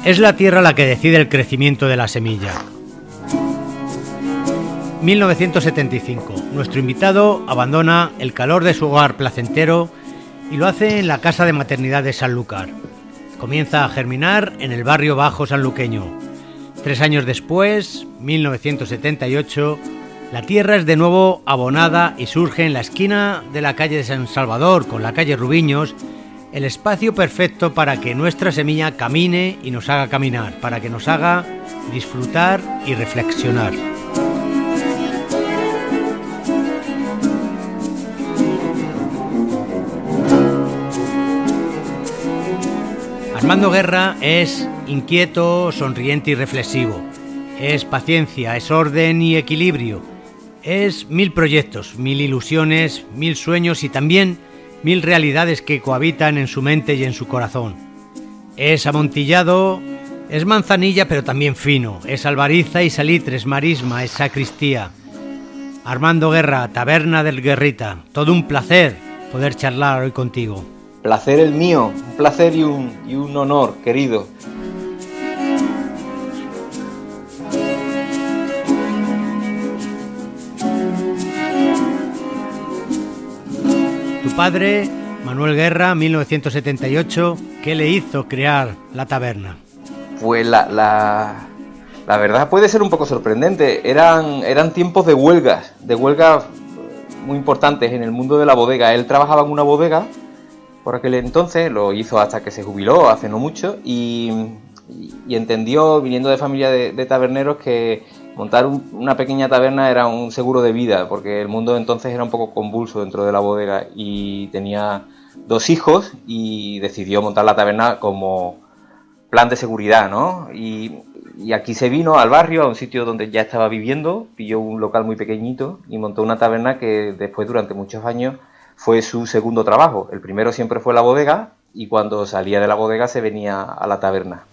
Es la tierra la que decide el crecimiento de la semilla. 1975. Nuestro invitado abandona el calor de su hogar placentero y lo hace en la casa de maternidad de Sanlúcar. Comienza a germinar en el barrio bajo sanluqueño. 3 años después, 1978, la tierra es de nuevo abonada y surge en la esquina de la calle de San Salvador con la calle Rubiños el espacio perfecto para que nuestra semilla camine y nos haga caminar, para que nos haga disfrutar y reflexionar. Armando Guerra es inquieto, sonriente y reflexivo. Es paciencia, es orden y equilibrio. Es 1000 proyectos, 1000 ilusiones, 1000 sueños y también 1000 realidades que cohabitan en su mente y en su corazón. Es amontillado, es manzanilla pero también fino. Es albariza y salitre, es marisma, es sacristía. Armando Guerra, Taberna del Guerrita. Todo un placer poder charlar hoy contigo. Placer el mío, un placer y un honor, querido. Tu padre, Manuel Guerra, 1978, ¿qué le hizo crear la taberna? Pues la verdad puede ser un poco sorprendente. Eran tiempos de huelgas muy importantes en el mundo de la bodega. Él trabajaba en una bodega por aquel entonces, lo hizo hasta que se jubiló, hace no mucho, y entendió, viniendo de familia de taberneros, que montar una pequeña taberna era un seguro de vida, porque el mundo entonces era un poco convulso dentro de la bodega, y tenía 2 hijos, y decidió montar la taberna como plan de seguridad, ¿no? Y aquí se vino al barrio, a un sitio donde ya estaba viviendo, pilló un local muy pequeñito, y montó una taberna que después, durante muchos años, fue su segundo trabajo. El primero siempre fue la bodega, y cuando salía de la bodega se venía a la taberna.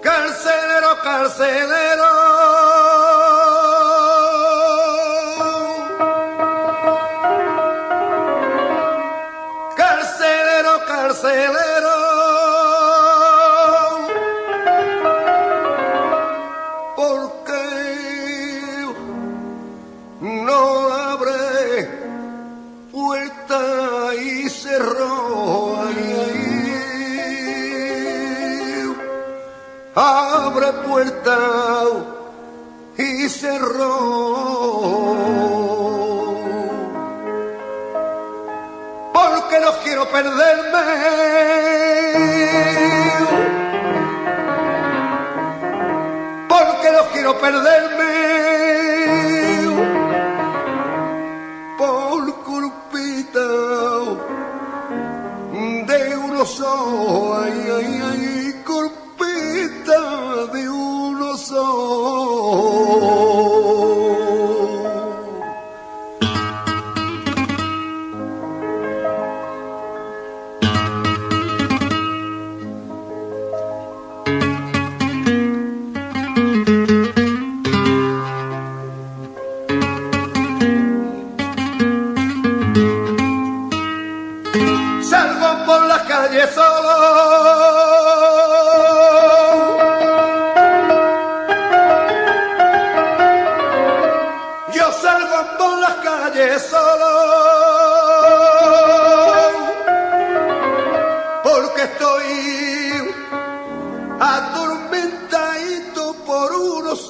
Carcelero, carcelero, carcelero, carcelero, porque no abre puerta y cerró, abre puerta y cerró, porque no quiero perderme, porque no quiero perderme por culpita de uno solo, de uno solo.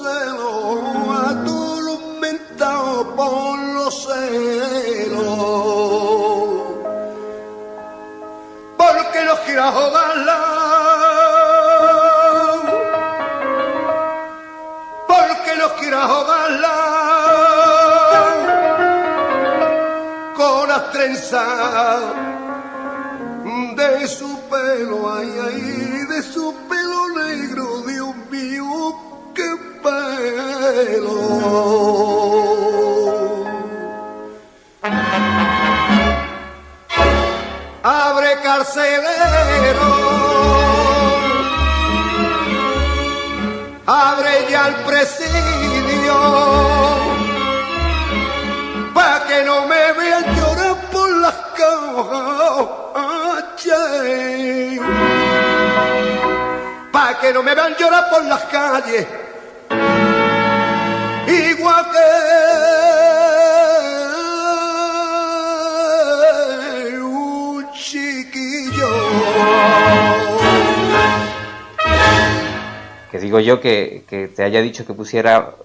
celos, atormentado por los celos, porque no quiero ahogarla, porque no quiero ahogarla con las trenzas de su pelo, ay, ay, de su pelo negro, Dios mío, qué pelo. Abre carcelero, abre ya el presidio, pa' que no me vean llorar por las calles, pa' que no me vean llorar por las calles, igual que un chiquillo. Que digo yo que te haya dicho que pusiera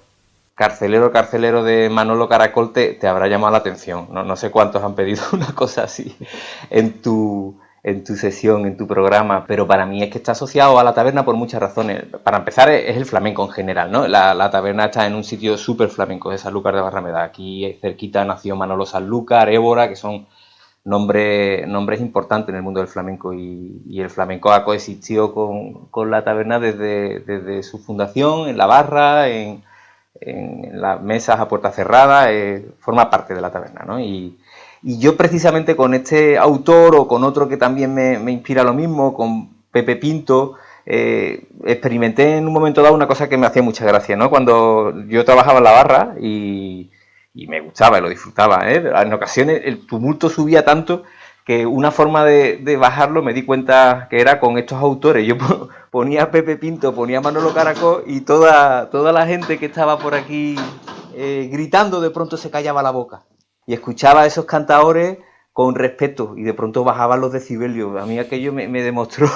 Carcelero, carcelero de Manolo Caracol te habrá llamado la atención. No sé cuántos han pedido una cosa así en tu sesión, en tu programa, pero para mí es que está asociado a la taberna por muchas razones. Para empezar, es el flamenco en general, ¿no? La taberna está en un sitio súper flamenco, de Sanlúcar de Barrameda. Aquí cerquita nació Manolo Sanlúcar, Évora, que son nombres importantes en el mundo del flamenco, y el flamenco ha coexistido con la taberna desde su fundación, en la barra, en las mesas a puerta cerrada, forma parte de la taberna, ¿no? Y yo precisamente con este autor o con otro que también me inspira lo mismo, con Pepe Pinto, experimenté en un momento dado una cosa que me hacía mucha gracia, ¿no? Cuando yo trabajaba en la barra y me gustaba y lo disfrutaba, ¿eh? En ocasiones el tumulto subía tanto que una forma de bajarlo me di cuenta que era con estos autores. Yo ponía a Pepe Pinto, ponía a Manolo Caracol y toda la gente que estaba por aquí gritando de pronto se callaba la boca. Y escuchaba a esos cantadores con respeto y de pronto bajaban los decibelios. A mí aquello me demostró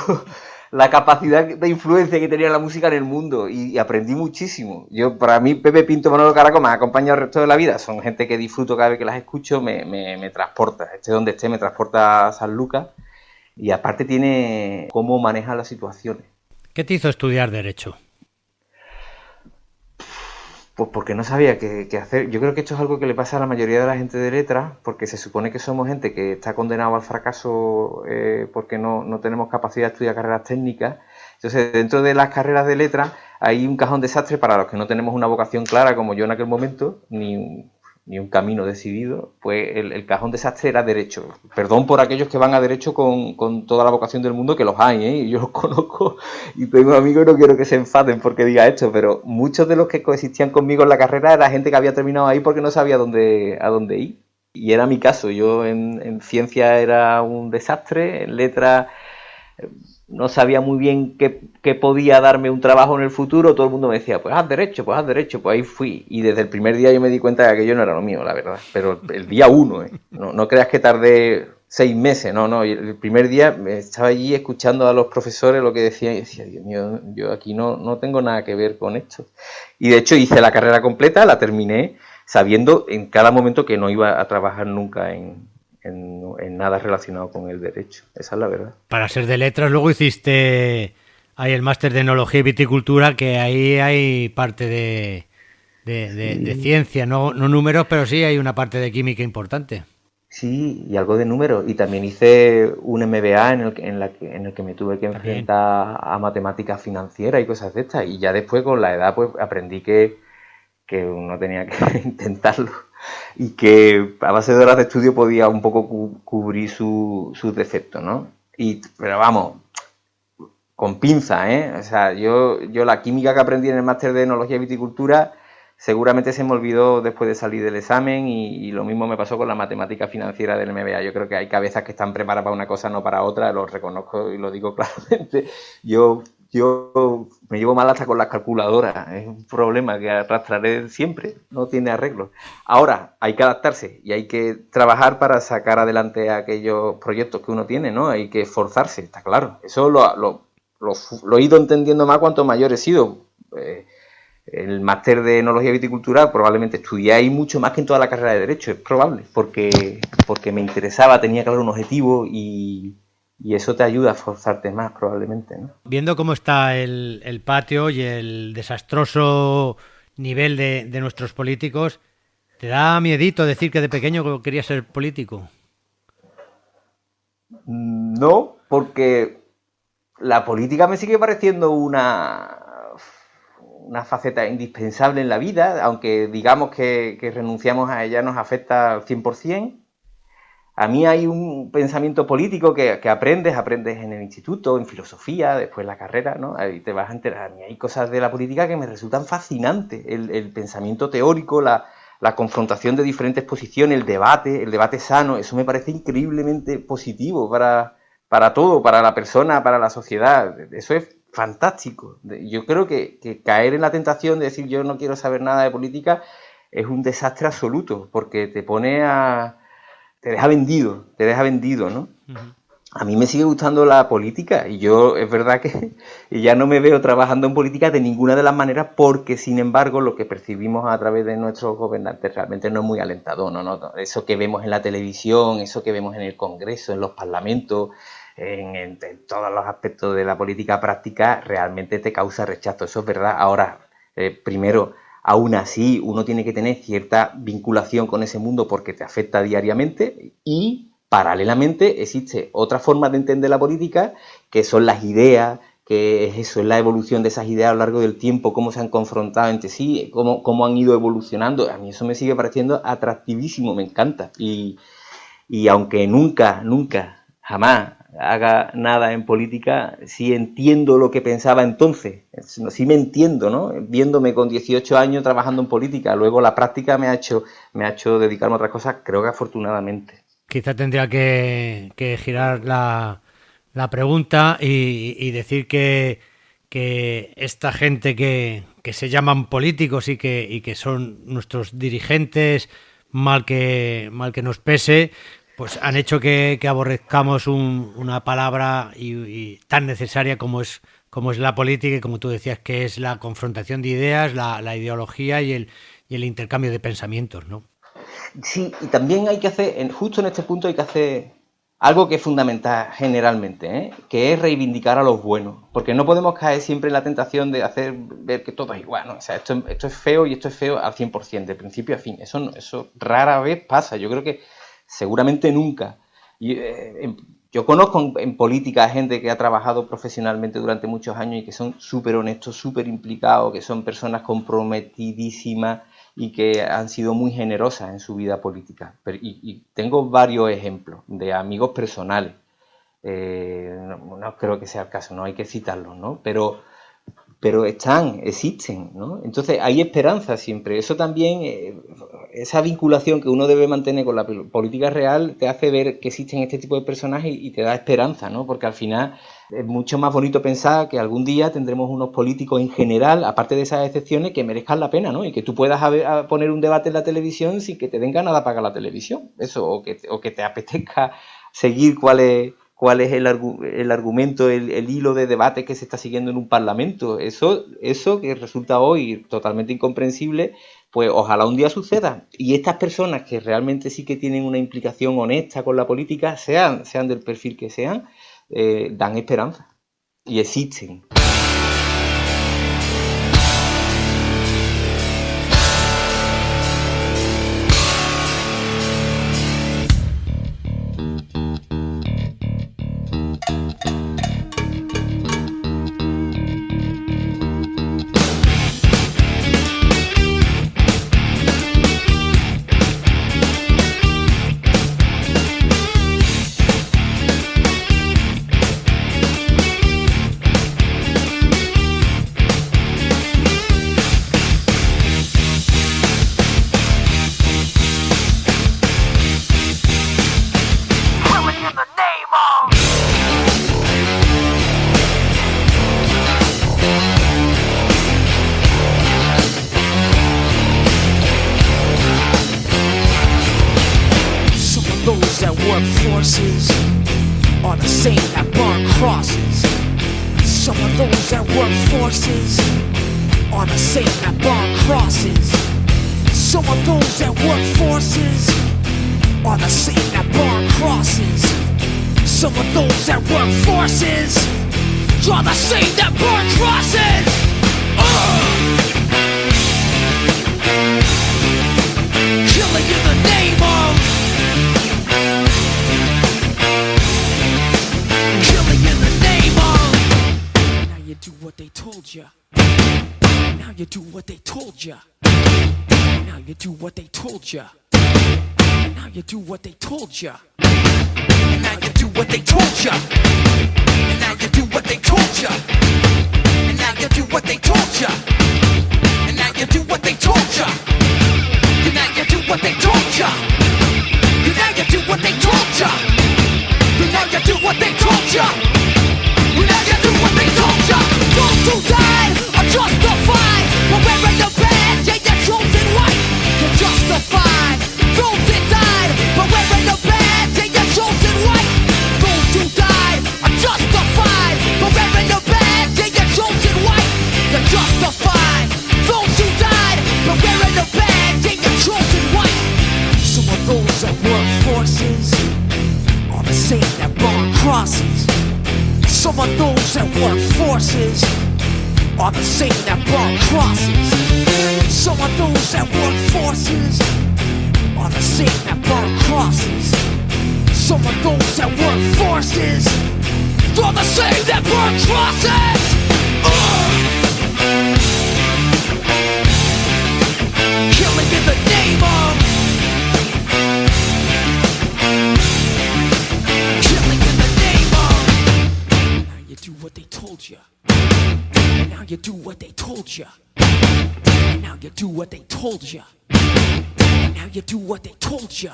la capacidad de influencia que tenía la música en el mundo y aprendí muchísimo. Para mí, Pepe Pinto, Manolo Caracol me ha acompañado el resto de la vida. Son gente que disfruto cada vez que las escucho, me transporta. Esté donde esté, me transporta a San Lucas. Y aparte tiene cómo maneja las situaciones. ¿Qué te hizo estudiar Derecho? Pues porque no sabía qué hacer. Yo creo que esto es algo que le pasa a la mayoría de la gente de letras, porque se supone que somos gente que está condenada al fracaso porque no tenemos capacidad de estudiar carreras técnicas. Entonces, dentro de las carreras de letras hay un cajón desastre para los que no tenemos una vocación clara, como yo en aquel momento, ni un camino decidido. Pues el cajón desastre era Derecho. Perdón por aquellos que van a Derecho con toda la vocación del mundo, que los hay, ¿eh? Y yo los conozco y tengo amigos, no quiero que se enfaden porque diga esto, pero muchos de los que coexistían conmigo en la carrera era gente que había terminado ahí porque no sabía a dónde ir. Y era mi caso. Yo en ciencia era un desastre, en letras no sabía muy bien qué podía darme un trabajo en el futuro. Todo el mundo me decía, pues haz derecho, pues ahí fui. Y desde el primer día yo me di cuenta de que aquello no era lo mío, la verdad. Pero el día 1, no creas que tardé 6 meses, no. El primer día estaba allí escuchando a los profesores lo que decían y decía, Dios mío, yo aquí no tengo nada que ver con esto. Y de hecho hice la carrera completa, la terminé sabiendo en cada momento que no iba a trabajar nunca en nada relacionado con el derecho. Esa es la verdad. Para ser de letras, luego hiciste ahí el máster de Enología y Viticultura, que ahí hay parte de ciencia, no números, pero sí hay una parte de química importante. Sí, y algo de números. Y también hice un MBA en el que me tuve que enfrentar a matemáticas financieras y cosas de estas. Y ya después, con la edad, pues aprendí que uno tenía que intentarlo y que a base de horas de estudio podía un poco cubrir sus defectos, ¿no? Pero vamos, con pinza, ¿eh? O sea, yo la química que aprendí en el máster de Enología y Viticultura seguramente se me olvidó después de salir del examen y lo mismo me pasó con la matemática financiera del MBA. Yo creo que hay cabezas que están preparadas para una cosa, no para otra, lo reconozco y lo digo claramente. Yo me llevo mal hasta con las calculadoras, es un problema que arrastraré siempre, no tiene arreglo. Ahora, hay que adaptarse y hay que trabajar para sacar adelante aquellos proyectos que uno tiene, ¿no? Hay que esforzarse, está claro. Eso lo he ido entendiendo más cuanto mayor he sido. el máster de Enología Viticultural probablemente estudié ahí mucho más que en toda la carrera de Derecho, es probable, porque me interesaba, tenía claro un objetivo y eso te ayuda a esforzarte más probablemente, ¿no? Viendo cómo está el patio y el desastroso nivel de nuestros políticos, ¿te da miedito decir que de pequeño querías ser político? No, porque la política me sigue pareciendo una faceta indispensable en la vida, aunque digamos que renunciamos a ella nos afecta al 100%. A mí hay un pensamiento político que aprendes en el instituto, en filosofía, después en la carrera, ¿no? Ahí te vas a enterar. A mí hay cosas de la política que me resultan fascinantes. El pensamiento teórico, la confrontación de diferentes posiciones, el debate sano, eso me parece increíblemente positivo para todo, para la persona, para la sociedad. Eso es fantástico. Yo creo que caer en la tentación de decir yo no quiero saber nada de política es un desastre absoluto, porque te deja vendido, ¿no? Uh-huh. A mí me sigue gustando la política y yo es verdad que ya no me veo trabajando en política de ninguna de las maneras, porque sin embargo lo que percibimos a través de nuestros gobernantes realmente no es muy alentador, ¿no? Eso que vemos en la televisión, eso que vemos en el Congreso, en los parlamentos, en todos los aspectos de la política práctica, realmente te causa rechazo, eso es verdad. Ahora, primero, aún así uno tiene que tener cierta vinculación con ese mundo porque te afecta diariamente, y paralelamente existe otra forma de entender la política, que son las ideas, que es eso, es la evolución de esas ideas a lo largo del tiempo, cómo se han confrontado entre sí, cómo han ido evolucionando. A mí eso me sigue pareciendo atractivísimo, me encanta. Y aunque nunca, jamás haga nada en política, sí entiendo lo que pensaba entonces, sí me entiendo, ¿no? Viéndome con 18 años trabajando en política, luego la práctica me ha hecho dedicarme a otras cosas, creo que afortunadamente. Quizá tendría que girar la pregunta y decir que esta gente que se llaman políticos y que son nuestros dirigentes, mal que nos pese, pues han hecho que aborrezcamos una palabra y tan necesaria como es la política, y como tú decías, que es la confrontación de ideas, la ideología y el intercambio de pensamientos, ¿no? Sí, y también hay que hacer, justo en este punto hay que hacer algo que es fundamental generalmente, que es reivindicar a los buenos, porque no podemos caer siempre en la tentación de hacer ver que todo es igual, ¿no? O sea, esto es feo y esto es feo al 100%, de principio a fin. Eso rara vez pasa, yo creo que seguramente nunca. Yo conozco en política a gente que ha trabajado profesionalmente durante muchos años y que son súper honestos, súper implicados, que son personas comprometidísimas y que han sido muy generosas en su vida política. Y tengo varios ejemplos de amigos personales. No creo que sea el caso, no hay que citarlos, ¿no? Pero existen, ¿no? Entonces hay esperanza siempre. Eso también, esa vinculación que uno debe mantener con la política real te hace ver que existen este tipo de personajes y te da esperanza, ¿no? Porque al final es mucho más bonito pensar que algún día tendremos unos políticos en general, aparte de esas excepciones, que merezcan la pena, ¿no? Y que tú puedas poner un debate en la televisión sin que te den ganas de apagar la televisión. Eso, o que te apetezca seguir cuál es el argumento, el hilo de debate que se está siguiendo en un parlamento. Eso que resulta hoy totalmente incomprensible, pues ojalá un día suceda. Y estas personas que realmente sí que tienen una implicación honesta con la política, sean del perfil que sean, dan esperanza. Y existen. are the same that burn crosses. Some of those that work forces are the same that burn crosses. Some of those that work forces are the same that burn crosses. Killing in the name of. Killing in the name of. Now you do what they told you. Now you do what they told you. Now you do what they told you. Now you do what they told you. Now you do what they told you. Now you do what they told you. Now you do what they told you. Now you do what they told you. Now you do what they told you. Now you do what they told you. Now you do what they told you. Now you do what they told you. Those who died are justified for wearing the badge and your chosen white. You're justified. Those that died for wearing the badge and your chosen white. Those who died are justified for wearing the badge and your chosen white. You're justified. Those who died for wearing the badge and your chosen white. Some of those that work forces are the same that burn crosses. Some of those that work forces are the same that burn crosses. Some of those that work forces are the same that burn crosses. Some of those that work forces are the same that burn crosses. Killing in the name of. Killing in the name of. Now you do what they told you. Now you do what they told you. Now you do what they told you. Now you do what they told you.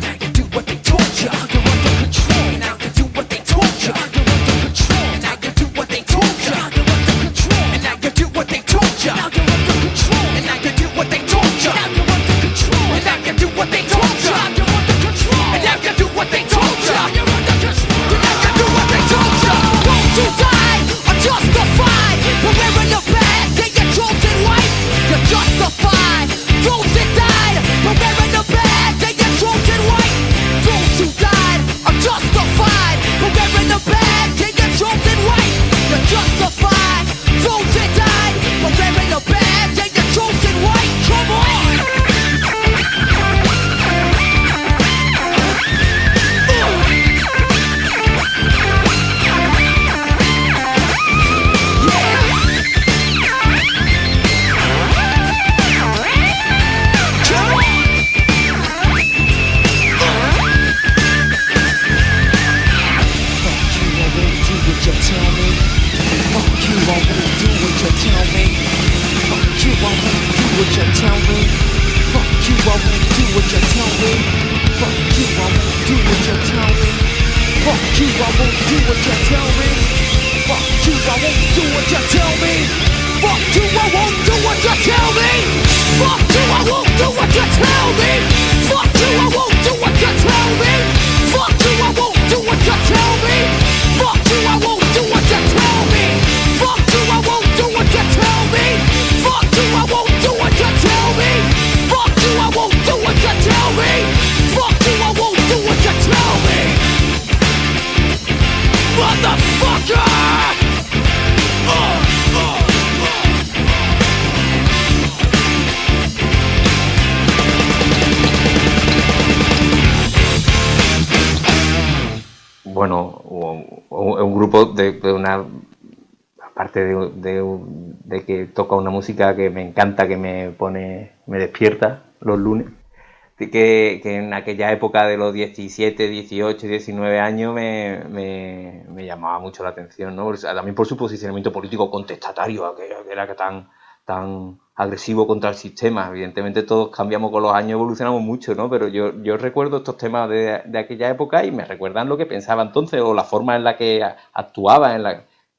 Now you do what they told you. You're under control. Now you do what they told you. You're under control. Now you do what they told you. You're under control. And now you do what they told you. Now you're under control. And now you do what they told you. Now you're under control. And now you do what they told you. You're under control. And now you do what they told you. You're under control. And now you do what they told you. Those who died are justified for wearing the badge and your chosen white. You're justified. Those that died for wearing the badge and your chosen white. Those who died are justified for wearing the badge and your chosen white. You're justified. Those that died for wearing the badge and your chosen white. Come on. Bueno, un grupo de una, aparte de que toca una música que me encanta, que me despierta los lunes, que en aquella época de los 17, 18, 19 años me llamaba mucho la atención, ¿no? También por su posicionamiento político contestatario, que era tan agresivo contra el sistema. Evidentemente todos cambiamos con los años, evolucionamos mucho, ¿no? Pero yo recuerdo estos temas de aquella época y me recuerdan lo que pensaba entonces o la forma en la que actuaba,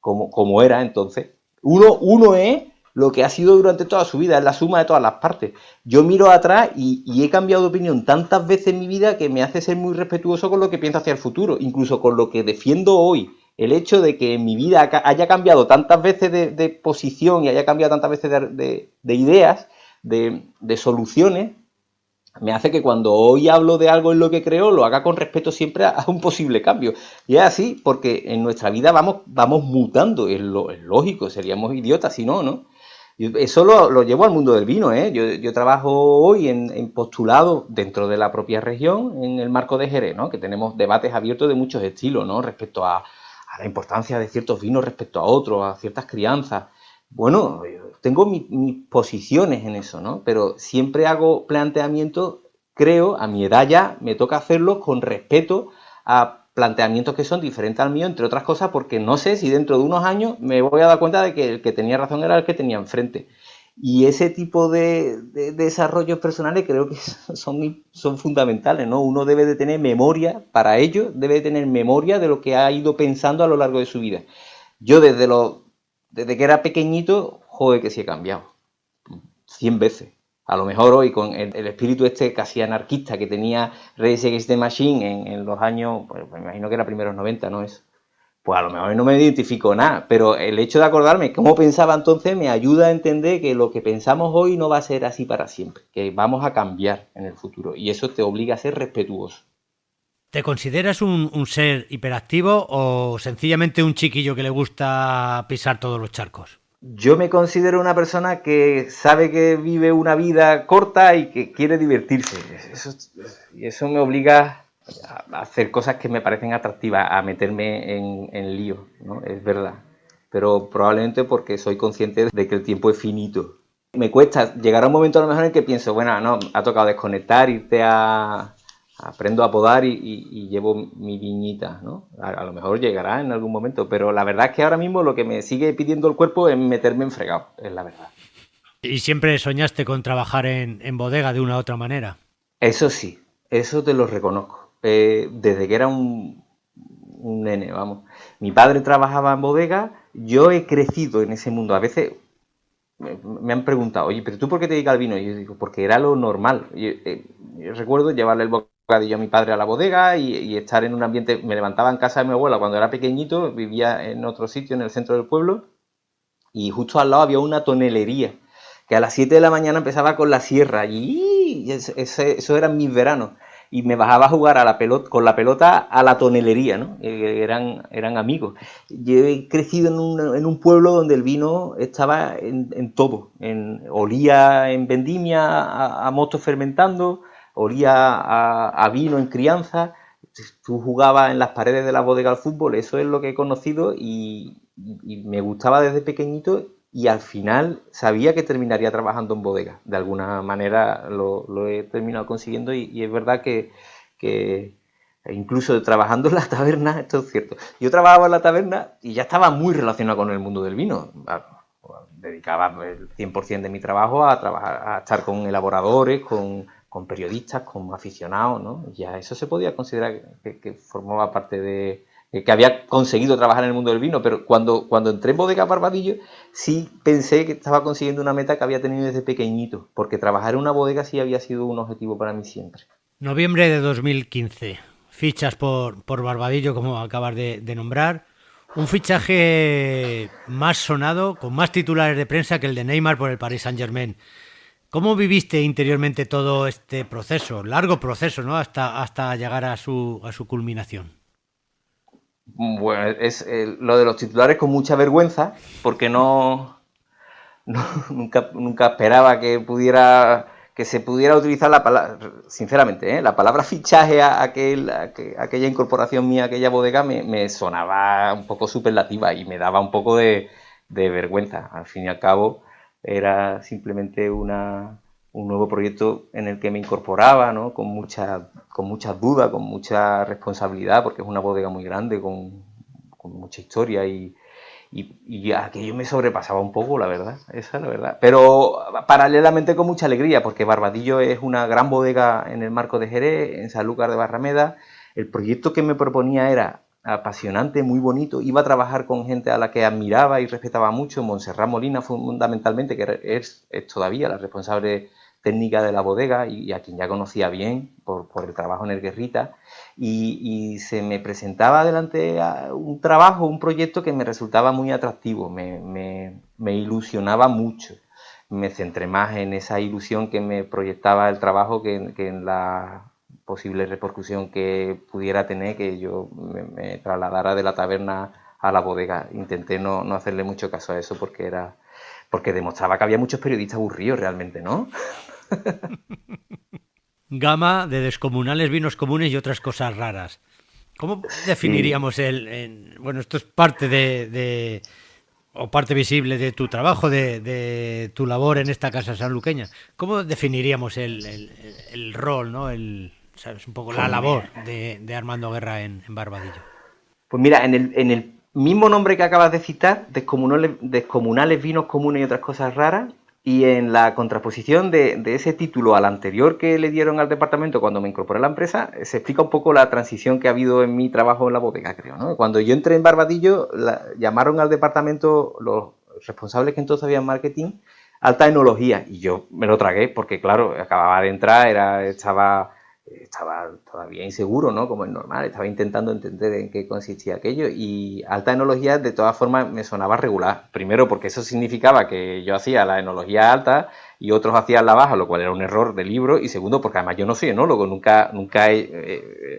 como era entonces. Uno es lo que ha sido durante toda su vida, es la suma de todas las partes. Yo miro atrás y he cambiado de opinión tantas veces en mi vida que me hace ser muy respetuoso con lo que pienso hacia el futuro, incluso con lo que defiendo hoy el hecho de que en mi vida haya cambiado tantas veces de posición y haya cambiado tantas veces de ideas, de soluciones, me hace que cuando hoy hablo de algo en lo que creo, lo haga con respeto siempre a un posible cambio. Y es así porque en nuestra vida vamos mutando, es lógico, seríamos idiotas si no, ¿no? Eso lo llevo al mundo del vino, ¿eh? Yo trabajo hoy en postulado dentro de la propia región, en el marco de Jerez, ¿no? Que tenemos debates abiertos de muchos estilos, ¿no? Respecto a la importancia de ciertos vinos respecto a otros, a ciertas crianzas. Bueno, tengo mis posiciones en eso, ¿no? Pero siempre hago planteamientos, creo, a mi edad ya, me toca hacerlos con respeto a planteamientos que son diferentes al mío, entre otras cosas, porque no sé si dentro de unos años me voy a dar cuenta de que el que tenía razón era el que tenía enfrente. Y ese tipo de desarrollos personales creo que son fundamentales, ¿no? Uno debe de tener memoria, para ello, debe de tener memoria de lo que ha ido pensando a lo largo de su vida. Yo desde que era pequeñito, joder, que sí he cambiado. 100 veces. A lo mejor hoy, con el espíritu este casi anarquista que tenía Rage Against the Machine en los años, pues me imagino que era primeros 90, ¿no? Eso. Pues a lo mejor no me identifico nada, pero el hecho de acordarme cómo pensaba entonces me ayuda a entender que lo que pensamos hoy no va a ser así para siempre, que vamos a cambiar en el futuro y eso te obliga a ser respetuoso. ¿Te consideras un ser hiperactivo o sencillamente un chiquillo que le gusta pisar todos los charcos? Yo me considero una persona que sabe que vive una vida corta y que quiere divertirse. Eso me obliga a hacer cosas que me parecen atractivas, a meterme en lío, ¿no? Es verdad. Pero probablemente porque soy consciente de que el tiempo es finito. Me cuesta llegar a un momento a lo mejor en el que pienso, bueno, no, ha tocado desconectar, aprendo a podar y llevo mi viñita, ¿no? A lo mejor llegará en algún momento, pero la verdad es que ahora mismo lo que me sigue pidiendo el cuerpo es meterme en fregado, es la verdad. ¿Y siempre soñaste con trabajar en bodega de una u otra manera? Eso sí, eso te lo reconozco. Desde que era un nene, vamos. Mi padre trabajaba en bodega, yo he crecido en ese mundo. A veces me han preguntado, oye, ¿pero tú por qué te dedicas al vino? Y yo digo, porque era lo normal. Yo recuerdo llevarle el bocadillo a mi padre a la bodega y estar en un ambiente. Me levantaba en casa de mi abuela cuando era pequeñito, vivía en otro sitio en el centro del pueblo y justo al lado había una tonelería que a las 7 de la mañana empezaba con la sierra y eso eran mis veranos y me bajaba a jugar con la pelota a la tonelería, ¿no? Eran amigos. Yo he crecido en un pueblo donde el vino estaba en todo, olía en vendimia a mosto fermentando, olía a vino en crianza, tú jugabas en las paredes de la bodega al fútbol, eso es lo que he conocido y me gustaba desde pequeñito y al final sabía que terminaría trabajando en bodega. De alguna manera lo he terminado consiguiendo y es verdad que incluso trabajando en la taberna, esto es cierto, yo trabajaba en la taberna y ya estaba muy relacionado con el mundo del vino. Dedicaba el 100% de mi trabajo a estar con elaboradores, con periodistas, con aficionados, ¿no? Ya eso se podía considerar que formaba parte de... que había conseguido trabajar en el mundo del vino, pero cuando entré en Bodega Barbadillo sí pensé que estaba consiguiendo una meta que había tenido desde pequeñito, porque trabajar en una bodega sí había sido un objetivo para mí siempre. Noviembre de 2015, fichas por Barbadillo, como acabas de nombrar, un fichaje más sonado, con más titulares de prensa que el de Neymar por el Paris Saint-Germain. ¿Cómo viviste interiormente todo este proceso, largo proceso, ¿no? hasta llegar a su culminación? Bueno, es lo de los titulares con mucha vergüenza, porque nunca esperaba que se pudiera utilizar la palabra, sinceramente, la palabra fichaje a aquella incorporación mía, a aquella bodega, me sonaba un poco superlativa y me daba un poco de vergüenza. Al fin y al cabo, era simplemente un nuevo proyecto en el que me incorporaba, ¿no? Con muchas dudas, con mucha responsabilidad, porque es una bodega muy grande, con mucha historia y aquello me sobrepasaba un poco, la verdad, esa es la verdad. Pero paralelamente con mucha alegría, porque Barbadillo es una gran bodega en el marco de Jerez, en Sanlúcar de Barrameda. El proyecto que me proponía era apasionante, muy bonito. Iba a trabajar con gente a la que admiraba y respetaba mucho, Montserrat Molina fundamentalmente, que es todavía la responsable técnica de la bodega y a quien ya conocía bien por el trabajo en el Guerrita, y se me presentaba delante un trabajo, un proyecto que me resultaba muy atractivo, me ilusionaba mucho. Me centré más en esa ilusión que me proyectaba el trabajo que en la posible repercusión que pudiera tener que yo me trasladara de la taberna a la bodega. Intenté no hacerle mucho caso a eso porque demostraba que había muchos periodistas aburridos realmente, ¿no? Gama de descomunales vinos comunes y otras cosas raras. ¿Cómo Sí. definiríamos bueno, esto es parte o parte visible de tu trabajo, de tu labor en esta casa sanluqueña? ¿Cómo definiríamos el rol, ¿no? ¿Sabes? Un poco Pues la labor mira, de Armando Guerra en Barbadillo. pues mira, en el mismo nombre que acabas de citar, descomunales vinos comunes y otras cosas raras, y en la contraposición de ese título al anterior que le dieron al departamento cuando me incorporé a la empresa, se explica un poco la transición que ha habido en mi trabajo en la bodega, creo, ¿no? Cuando yo entré en Barbadillo, llamaron al departamento los responsables que entonces había en marketing, alta enología, y yo me lo tragué porque, claro, acababa de entrar, estaba todavía inseguro, ¿no? Como es normal, estaba intentando entender en qué consistía aquello, y alta enología de todas formas me sonaba regular. Primero porque eso significaba que yo hacía la enología alta y otros hacían la baja, lo cual era un error de libro, y segundo porque además yo no soy enólogo, nunca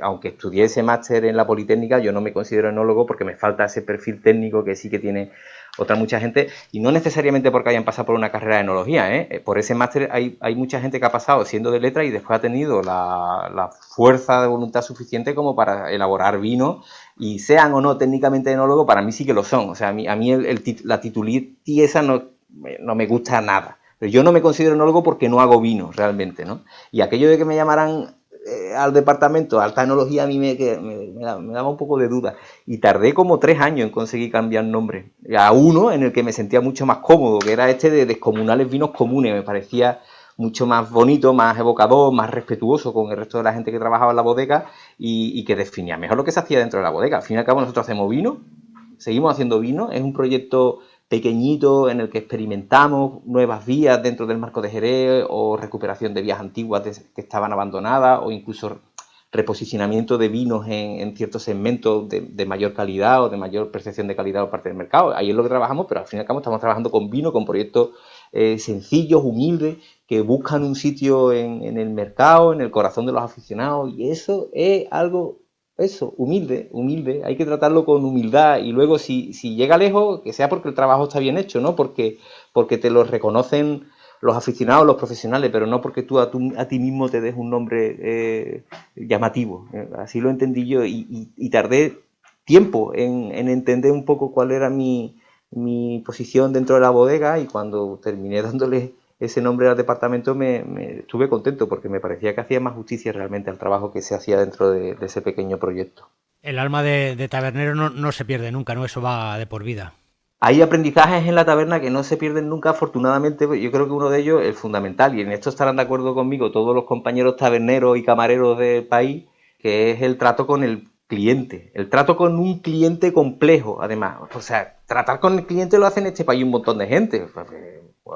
aunque estudié ese máster en la Politécnica, yo no me considero enólogo porque me falta ese perfil técnico que sí que tiene otra mucha gente, y no necesariamente porque hayan pasado por una carrera de enología, ¿eh? Por ese máster hay mucha gente que ha pasado siendo de letra y después ha tenido la fuerza de voluntad suficiente como para elaborar vino, y sean o no técnicamente enólogos, para mí sí que lo son. O sea, a mí la titulitis esa no me gusta nada. Pero yo no me considero enólogo porque no hago vino realmente, ¿no? Y aquello de que me llamaran al departamento alta enología a mí me daba un poco de duda, y tardé como 3 años en conseguir cambiar nombre a uno en el que me sentía mucho más cómodo, que era este de descomunales vinos comunes. Me parecía mucho más bonito, más evocador, más respetuoso con el resto de la gente que trabajaba en la bodega, y que definía mejor lo que se hacía dentro de la bodega. Al fin y al cabo nosotros hacemos vino, seguimos haciendo vino, es un proyecto pequeñito en el que experimentamos nuevas vías dentro del marco de Jerez, o recuperación de vías antiguas que estaban abandonadas, o incluso reposicionamiento de vinos en ciertos segmentos de mayor calidad o de mayor percepción de calidad por parte del mercado. Ahí es lo que trabajamos, pero al fin y al cabo estamos trabajando con vino, con proyectos sencillos, humildes, que buscan un sitio en el mercado, en el corazón de los aficionados, y eso es algo, eso, humilde, hay que tratarlo con humildad, y luego si llega lejos, que sea porque el trabajo está bien hecho, ¿no? Porque te lo reconocen los aficionados, los profesionales, pero no porque tú a ti mismo te des un nombre llamativo. Así lo entendí yo, y tardé tiempo en entender un poco cuál era mi posición dentro de la bodega, y cuando terminé dándole ese nombre al departamento me estuve contento porque me parecía que hacía más justicia realmente al trabajo que se hacía dentro de ese pequeño proyecto. El alma de tabernero no se pierde nunca, ¿no? Eso va de por vida. Hay aprendizajes en la taberna que no se pierden nunca, afortunadamente. Yo creo que uno de ellos es fundamental, y en esto estarán de acuerdo conmigo todos los compañeros taberneros y camareros del país, que es el trato con el cliente, el trato con un cliente complejo, además. O sea, tratar con el cliente lo hace en este país un montón de gente. Pues,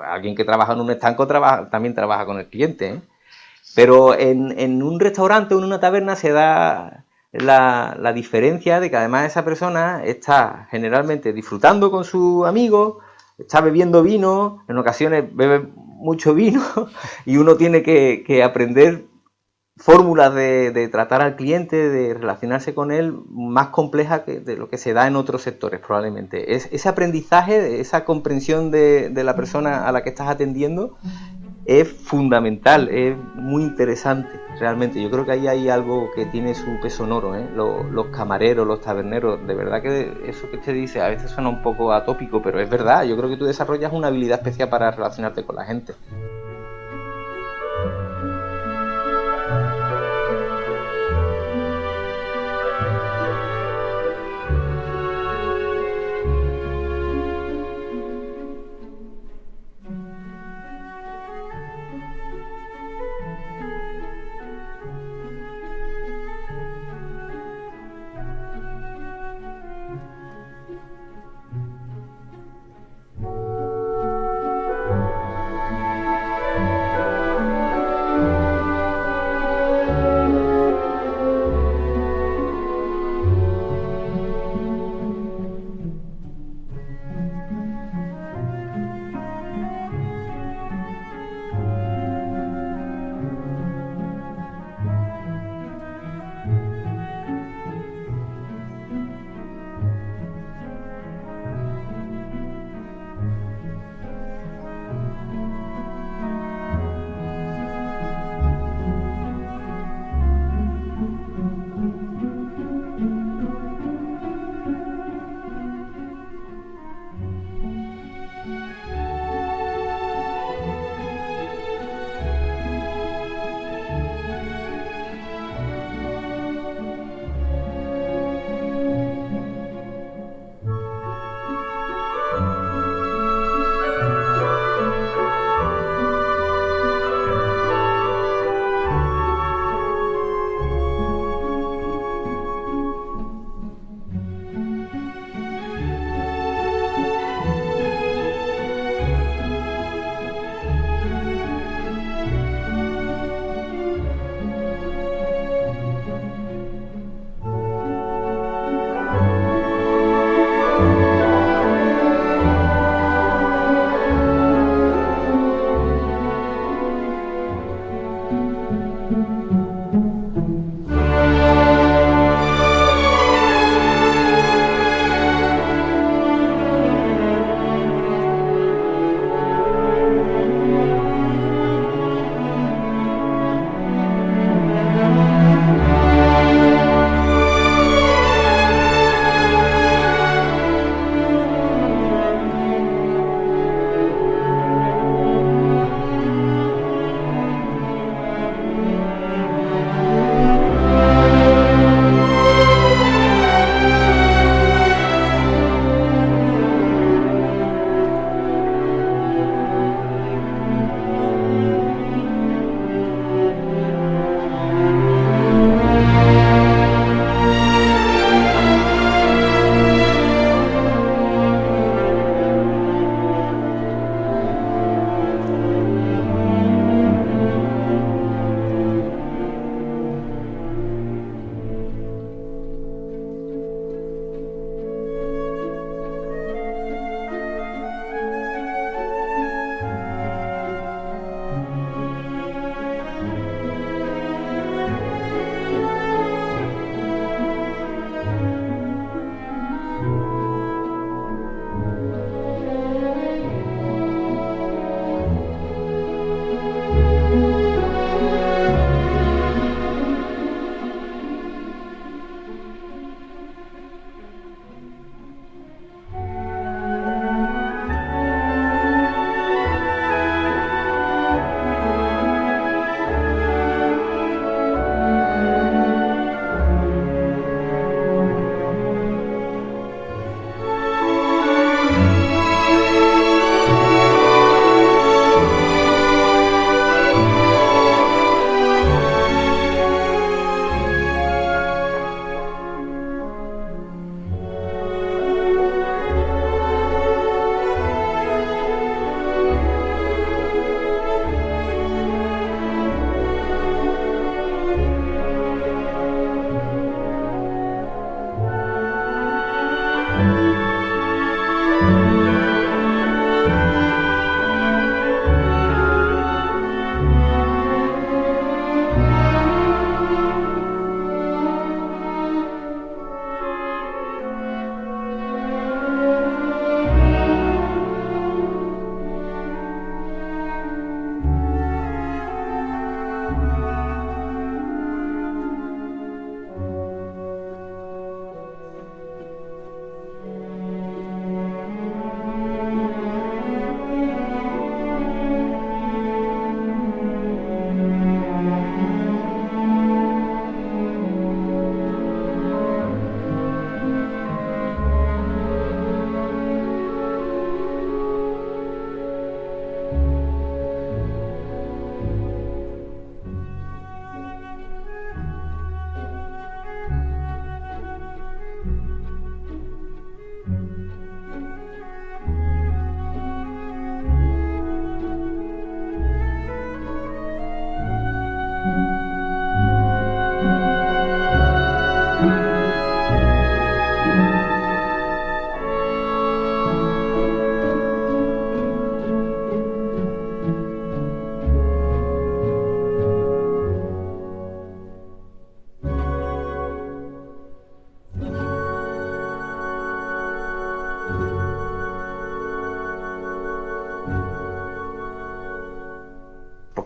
alguien que trabaja en un estanco también trabaja con el cliente, ¿eh? Pero en un restaurante o en una taberna se da la diferencia de que además esa persona está generalmente disfrutando con sus amigos, está bebiendo vino, en ocasiones bebe mucho vino, y uno tiene que aprender fórmulas de tratar al cliente, de relacionarse con él, más complejas que de lo que se da en otros sectores probablemente. Ese aprendizaje, esa comprensión de la persona a la que estás atendiendo es fundamental, es muy interesante realmente. Yo creo que ahí hay algo que tiene su peso en oro, ¿eh? Los camareros, los taberneros, de verdad que eso que te dice a veces suena un poco atópico, pero es verdad. Yo creo que tú desarrollas una habilidad especial para relacionarte con la gente.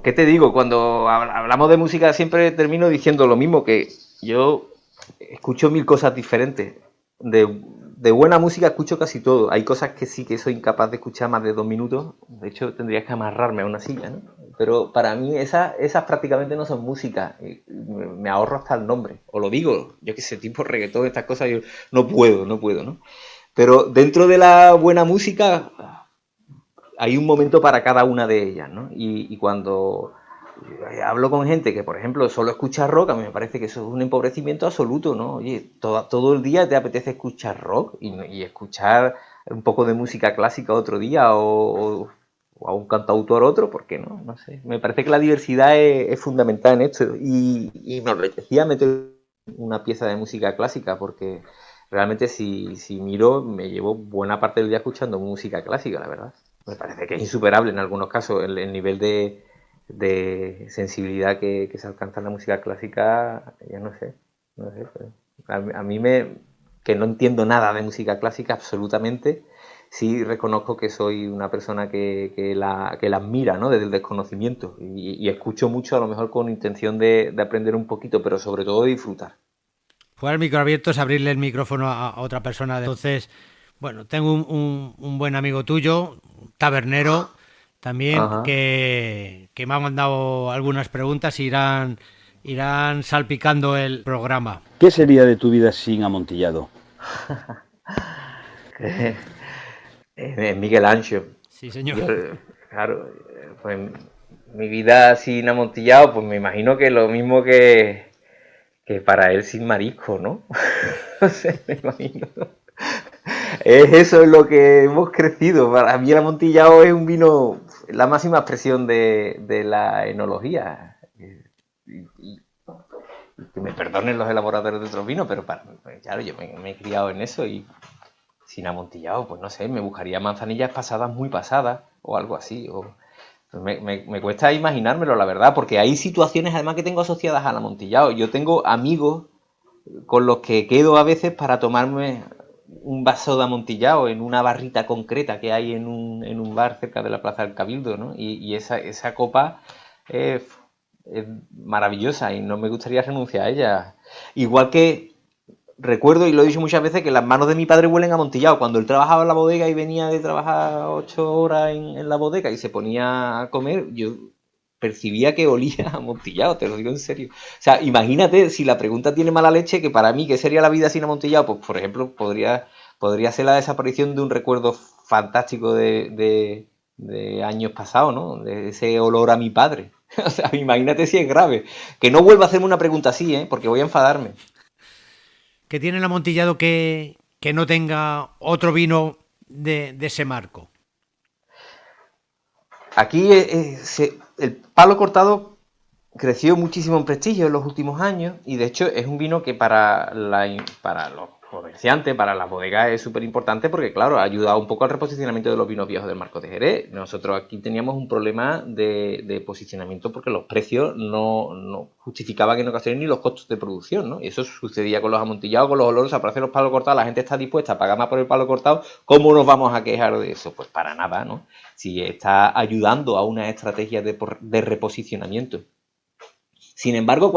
pues qué te digo, cuando hablamos de música siempre termino diciendo lo mismo, que yo escucho mil cosas diferentes. De buena música escucho casi todo. Hay cosas que sí que soy incapaz de escuchar más de 2 minutos. De hecho, tendría que amarrarme a una silla, ¿no? Pero para mí esas prácticamente no son música. Me ahorro hasta el nombre. O lo digo, yo qué sé, tipo reggaetón, estas cosas, yo no puedo, ¿no? Pero dentro de la buena música hay un momento para cada una de ellas, ¿no? Y cuando hablo con gente que, por ejemplo, solo escucha rock, a mí me parece que eso es un empobrecimiento absoluto, ¿no? Oye, todo el día te apetece escuchar rock y escuchar un poco de música clásica otro día o a un cantautor otro, ¿por qué no? No sé. Me parece que la diversidad es fundamental en esto y me apetecía meter una pieza de música clásica porque realmente si miro me llevo buena parte del día escuchando música clásica, la verdad. Me parece que es insuperable en algunos casos el nivel de sensibilidad que se alcanza en la música clásica, ya no sé. A mí que no entiendo nada de música clásica absolutamente, sí reconozco que soy una persona que la admira, ¿no? Desde el desconocimiento y escucho mucho a lo mejor con intención de aprender un poquito, pero sobre todo de disfrutar. Fuera el micro abierto es abrirle el micrófono a otra persona. Entonces, bueno, tengo un buen amigo tuyo, tabernero, también, que me ha mandado algunas preguntas y irán salpicando el programa. ¿Qué sería de tu vida sin Amontillado? Miguel Ancho. Sí, señor. Claro, pues mi vida sin Amontillado, pues me imagino que lo mismo que para él sin marisco, ¿no? No sé, me imagino. Eso es lo que hemos crecido. Para mí el Amontillado es un vino, la máxima expresión de la enología. Y que me perdonen los elaboradores de otros vinos, pero claro, yo me he criado en eso y sin Amontillado, pues no sé, me buscaría manzanillas pasadas, muy pasadas, o algo así. Me cuesta imaginármelo, la verdad, porque hay situaciones además que tengo asociadas al Amontillado. Yo tengo amigos con los que quedo a veces para tomarme un vaso de Amontillado en una barrita concreta que hay en un bar cerca de la Plaza del Cabildo, ¿no? Y esa copa es maravillosa y no me gustaría renunciar a ella. Igual que recuerdo, y lo he dicho muchas veces, que las manos de mi padre huelen a Amontillado. Cuando él trabajaba en la bodega y venía de trabajar 8 horas en la bodega y se ponía a comer, yo percibía que olía a Amontillado, te lo digo en serio. O sea, imagínate si la pregunta tiene mala leche, que para mí, ¿qué sería la vida sin Amontillado? Pues, por ejemplo, podría ser la desaparición de un recuerdo fantástico de años pasados, ¿no? De ese olor a mi padre. O sea, imagínate si es grave. Que no vuelva a hacerme una pregunta así, porque voy a enfadarme. ¿Qué tiene el Amontillado que no tenga otro vino de ese marco? Aquí el palo cortado creció muchísimo en prestigio en los últimos años y de hecho es un vino que para los comerciantes, para las bodegas es súper importante porque claro, ha ayudado un poco al reposicionamiento de los vinos viejos del Marcos de Jerez. Nosotros aquí teníamos un problema de posicionamiento porque los precios no justificaban en ocasiones ni los costos de producción, ¿no? Y eso sucedía con los amontillados, con los olores. Para hacer los palos cortados la gente está dispuesta a pagar más por el palo cortado. ¿Cómo nos vamos a quejar de eso? Pues para nada, ¿no? Si está ayudando a una estrategia de reposicionamiento. Sin embargo,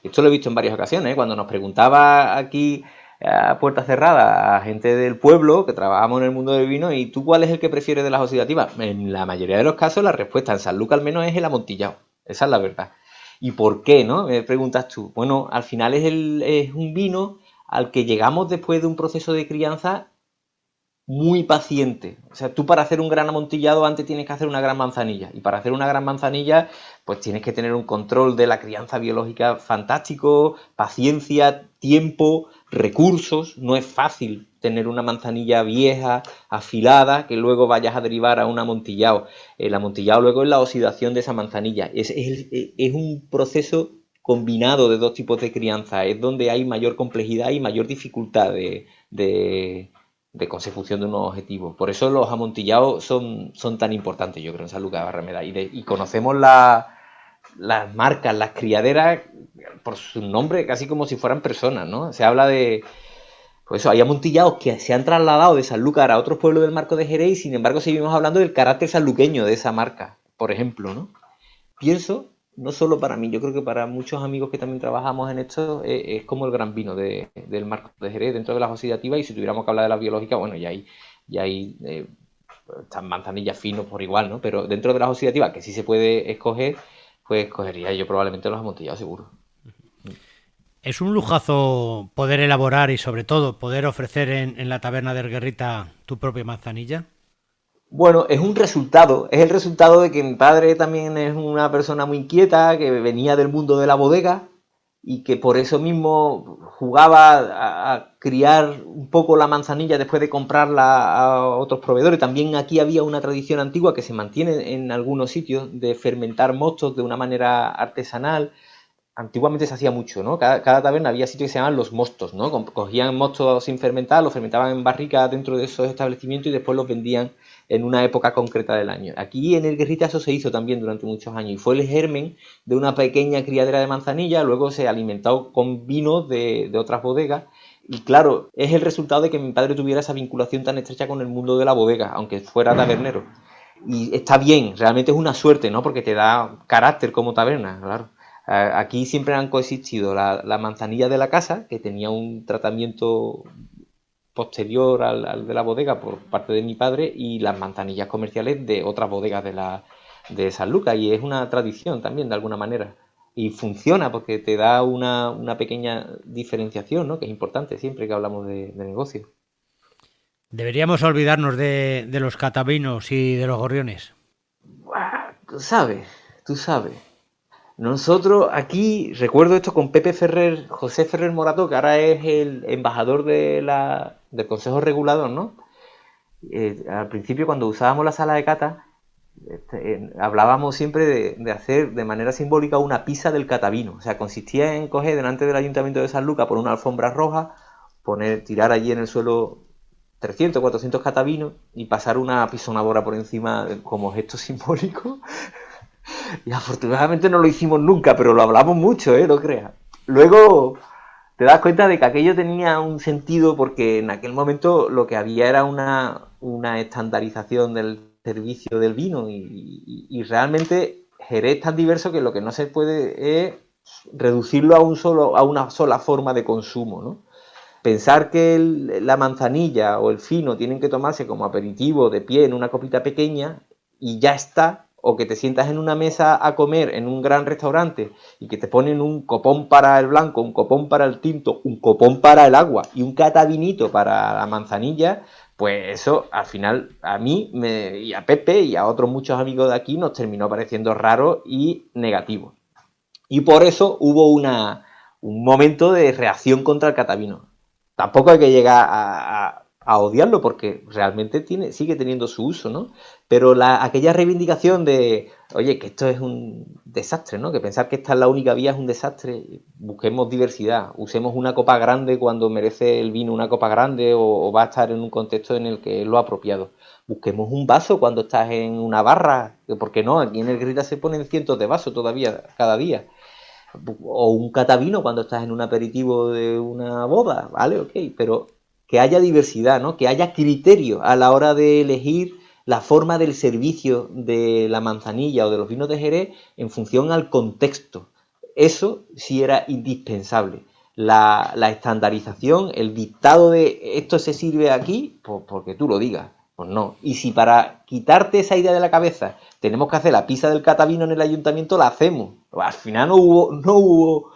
esto lo he visto en varias ocasiones, cuando nos preguntaba aquí a puerta cerrada a gente del pueblo que trabajamos en el mundo del vino, ¿y tú cuál es el que prefieres de las oxidativas? En la mayoría de los casos la respuesta en Sanlúcar al menos es el amontillado. Esa es la verdad. ¿Y por qué, no? Me preguntas tú. Bueno, al final es un vino al que llegamos después de un proceso de crianza muy paciente. O sea, tú para hacer un gran amontillado antes tienes que hacer una gran manzanilla. Y para hacer una gran manzanilla, pues tienes que tener un control de la crianza biológica fantástico, paciencia, tiempo, recursos. No es fácil tener una manzanilla vieja, afilada, que luego vayas a derivar a un amontillado. El amontillado luego es la oxidación de esa manzanilla. Es un proceso combinado de dos tipos de crianza. Es donde hay mayor complejidad y mayor dificultad de consecución de unos objetivos. Por eso los amontillados son tan importantes, yo creo, en Sanlúcar de Barrameda. Y conocemos las marcas, las criaderas, por su nombre, casi como si fueran personas, ¿no? Se habla de... Pues eso, hay amontillados que se han trasladado de Sanlúcar a otros pueblos del Marcos de Jerez y, sin embargo, seguimos hablando del carácter sanluqueño de esa marca, por ejemplo, ¿no? pienso, no solo para mí, yo creo que para muchos amigos que también trabajamos en esto, es como el gran vino del Marcos de Jerez dentro de las oxidativas. Y si tuviéramos que hablar de la biológica, bueno, ya hay estas manzanillas finos por igual, ¿no? Pero dentro de las oxidativas, que sí se puede escoger, pues escogería yo probablemente los amontillados, seguro. Es un lujazo poder elaborar y sobre todo poder ofrecer en la taberna del Guerrita tu propia manzanilla. Bueno, es el resultado de que mi padre también es una persona muy inquieta, que venía del mundo de la bodega y que por eso mismo jugaba a criar un poco la manzanilla después de comprarla a otros proveedores. También aquí había una tradición antigua que se mantiene en algunos sitios de fermentar mostos de una manera artesanal. Antiguamente se hacía mucho, ¿no? Cada taberna había sitios que se llamaban los mostos, ¿no? Cogían mostos sin fermentar, los fermentaban en barricas dentro de esos establecimientos y después los vendían en una época concreta del año. Aquí en el Guerrita eso se hizo también durante muchos años y fue el germen de una pequeña criadera de manzanilla. Luego se alimentó con vinos de otras bodegas y claro, es el resultado de que mi padre tuviera esa vinculación tan estrecha con el mundo de la bodega, aunque fuera tabernero. Y está bien, realmente es una suerte, ¿no? Porque te da carácter como taberna, claro. Aquí siempre han coexistido la manzanilla de la casa, que tenía un tratamiento posterior al de la bodega por parte de mi padre, y las manzanillas comerciales de otras bodegas de San Lucas, y es una tradición también de alguna manera y funciona porque te da una pequeña diferenciación, ¿no? Que es importante siempre que hablamos de negocio. Deberíamos olvidarnos de los catavinos y de los gorriones. Tú sabes. Nosotros aquí, recuerdo esto con José Ferrer Morato, que ahora es el embajador del Consejo Regulador, ¿no? Al principio, cuando usábamos la sala de cata, hablábamos siempre de hacer de manera simbólica una pizza del catavino. O sea, consistía en coger delante del Ayuntamiento de San Lucas por una alfombra roja, tirar allí en el suelo 300, 400 catavinos y pasar una pisonadora por encima como gesto simbólico. Y afortunadamente no lo hicimos nunca, pero lo hablamos mucho, no creas. Luego te das cuenta de que aquello tenía un sentido porque en aquel momento lo que había era una estandarización del servicio del vino y realmente Jerez es tan diverso que lo que no se puede es reducirlo a una sola forma de consumo, ¿no? Pensar que la manzanilla o el fino tienen que tomarse como aperitivo de pie en una copita pequeña y ya está, o que te sientas en una mesa a comer en un gran restaurante y que te ponen un copón para el blanco, un copón para el tinto, un copón para el agua y un catavinito para la manzanilla, pues eso al final a mí y a Pepe y a otros muchos amigos de aquí nos terminó pareciendo raro y negativo. Y por eso hubo un momento de reacción contra el catavino. Tampoco hay que llegar a odiarlo porque realmente sigue teniendo su uso, ¿no? Pero aquella reivindicación de, oye, que esto es un desastre, ¿no? Que pensar que esta es la única vía es un desastre. Busquemos diversidad, usemos una copa grande cuando merece el vino una copa grande o va a estar en un contexto en el que es lo apropiado. Busquemos un vaso cuando estás en una barra, ¿por qué no? Aquí en el Guerrita se ponen cientos de vasos todavía, cada día. O un catavino cuando estás en un aperitivo de una boda, ¿vale? Ok, pero que haya diversidad, ¿no? Que haya criterio a la hora de elegir la forma del servicio de la manzanilla o de los vinos de Jerez en función al contexto. Eso sí era indispensable. La estandarización, el dictado de esto se sirve aquí, pues porque tú lo digas, pues no. Y si para quitarte esa idea de la cabeza tenemos que hacer la pizza del catavino en el ayuntamiento, la hacemos. Al final no hubo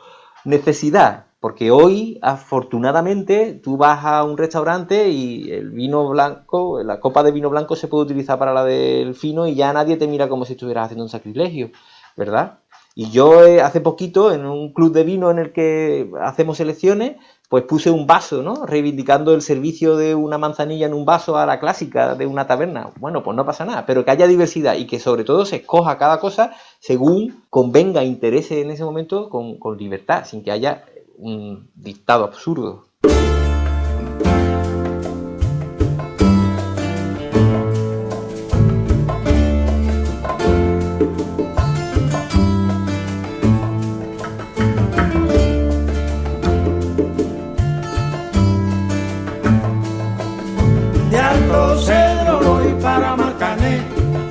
necesidad. Porque hoy, afortunadamente, tú vas a un restaurante y el vino blanco, la copa de vino blanco se puede utilizar para la del fino y ya nadie te mira como si estuvieras haciendo un sacrilegio, ¿verdad? Y yo hace poquito, en un club de vino en el que hacemos selecciones, pues puse un vaso, ¿no? Reivindicando el servicio de una manzanilla en un vaso a la clásica de una taberna. Bueno, pues no pasa nada, pero que haya diversidad y que sobre todo se escoja cada cosa según convenga, interese en ese momento con libertad, sin que haya un dictado absurdo. De Alto Cedro voy para Marcané,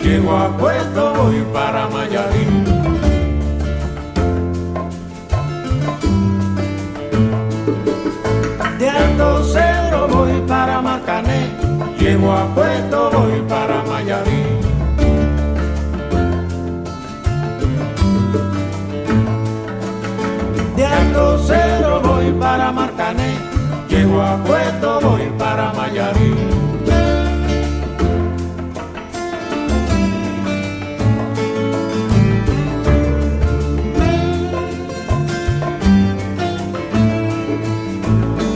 llego a Puerto voy para Mayarín. llego a Puerto, voy para Mayarí. De Alto Cero voy para Marcané, llego a Puerto, voy para Mayarí.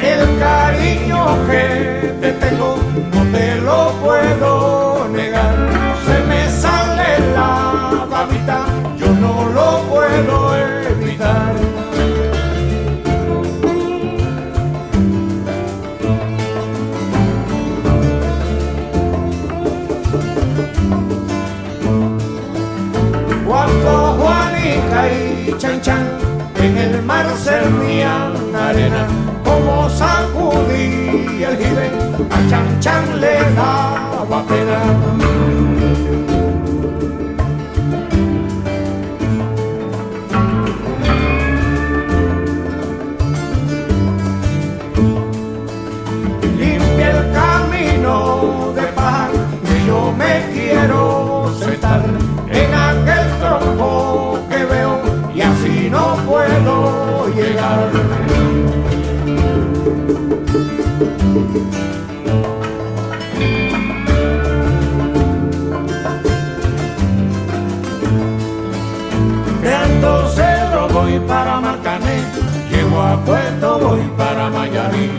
El cariño que te tengo no te lo puedo negar, se me sale la babita, yo no lo puedo evitar. Cuando Juanica y Chan Chan en el mar servían arena, como sacudí el jibe, a Chan Chan le daba pena. Limpia el camino de paz, que yo me quiero sentar en aquel tronco que veo y así no puedo llegar. De Alto Cero voy para Marcané, llego a Puerto, voy para Mayarí.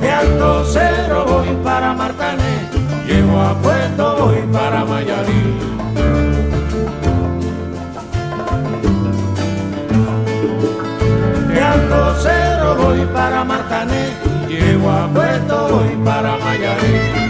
De Alto Cero voy para Marcané, llego a Puerto, voy para Mayarí. De Alto Cero voy para Marcané, llego a Puerto, voy para Mayarí.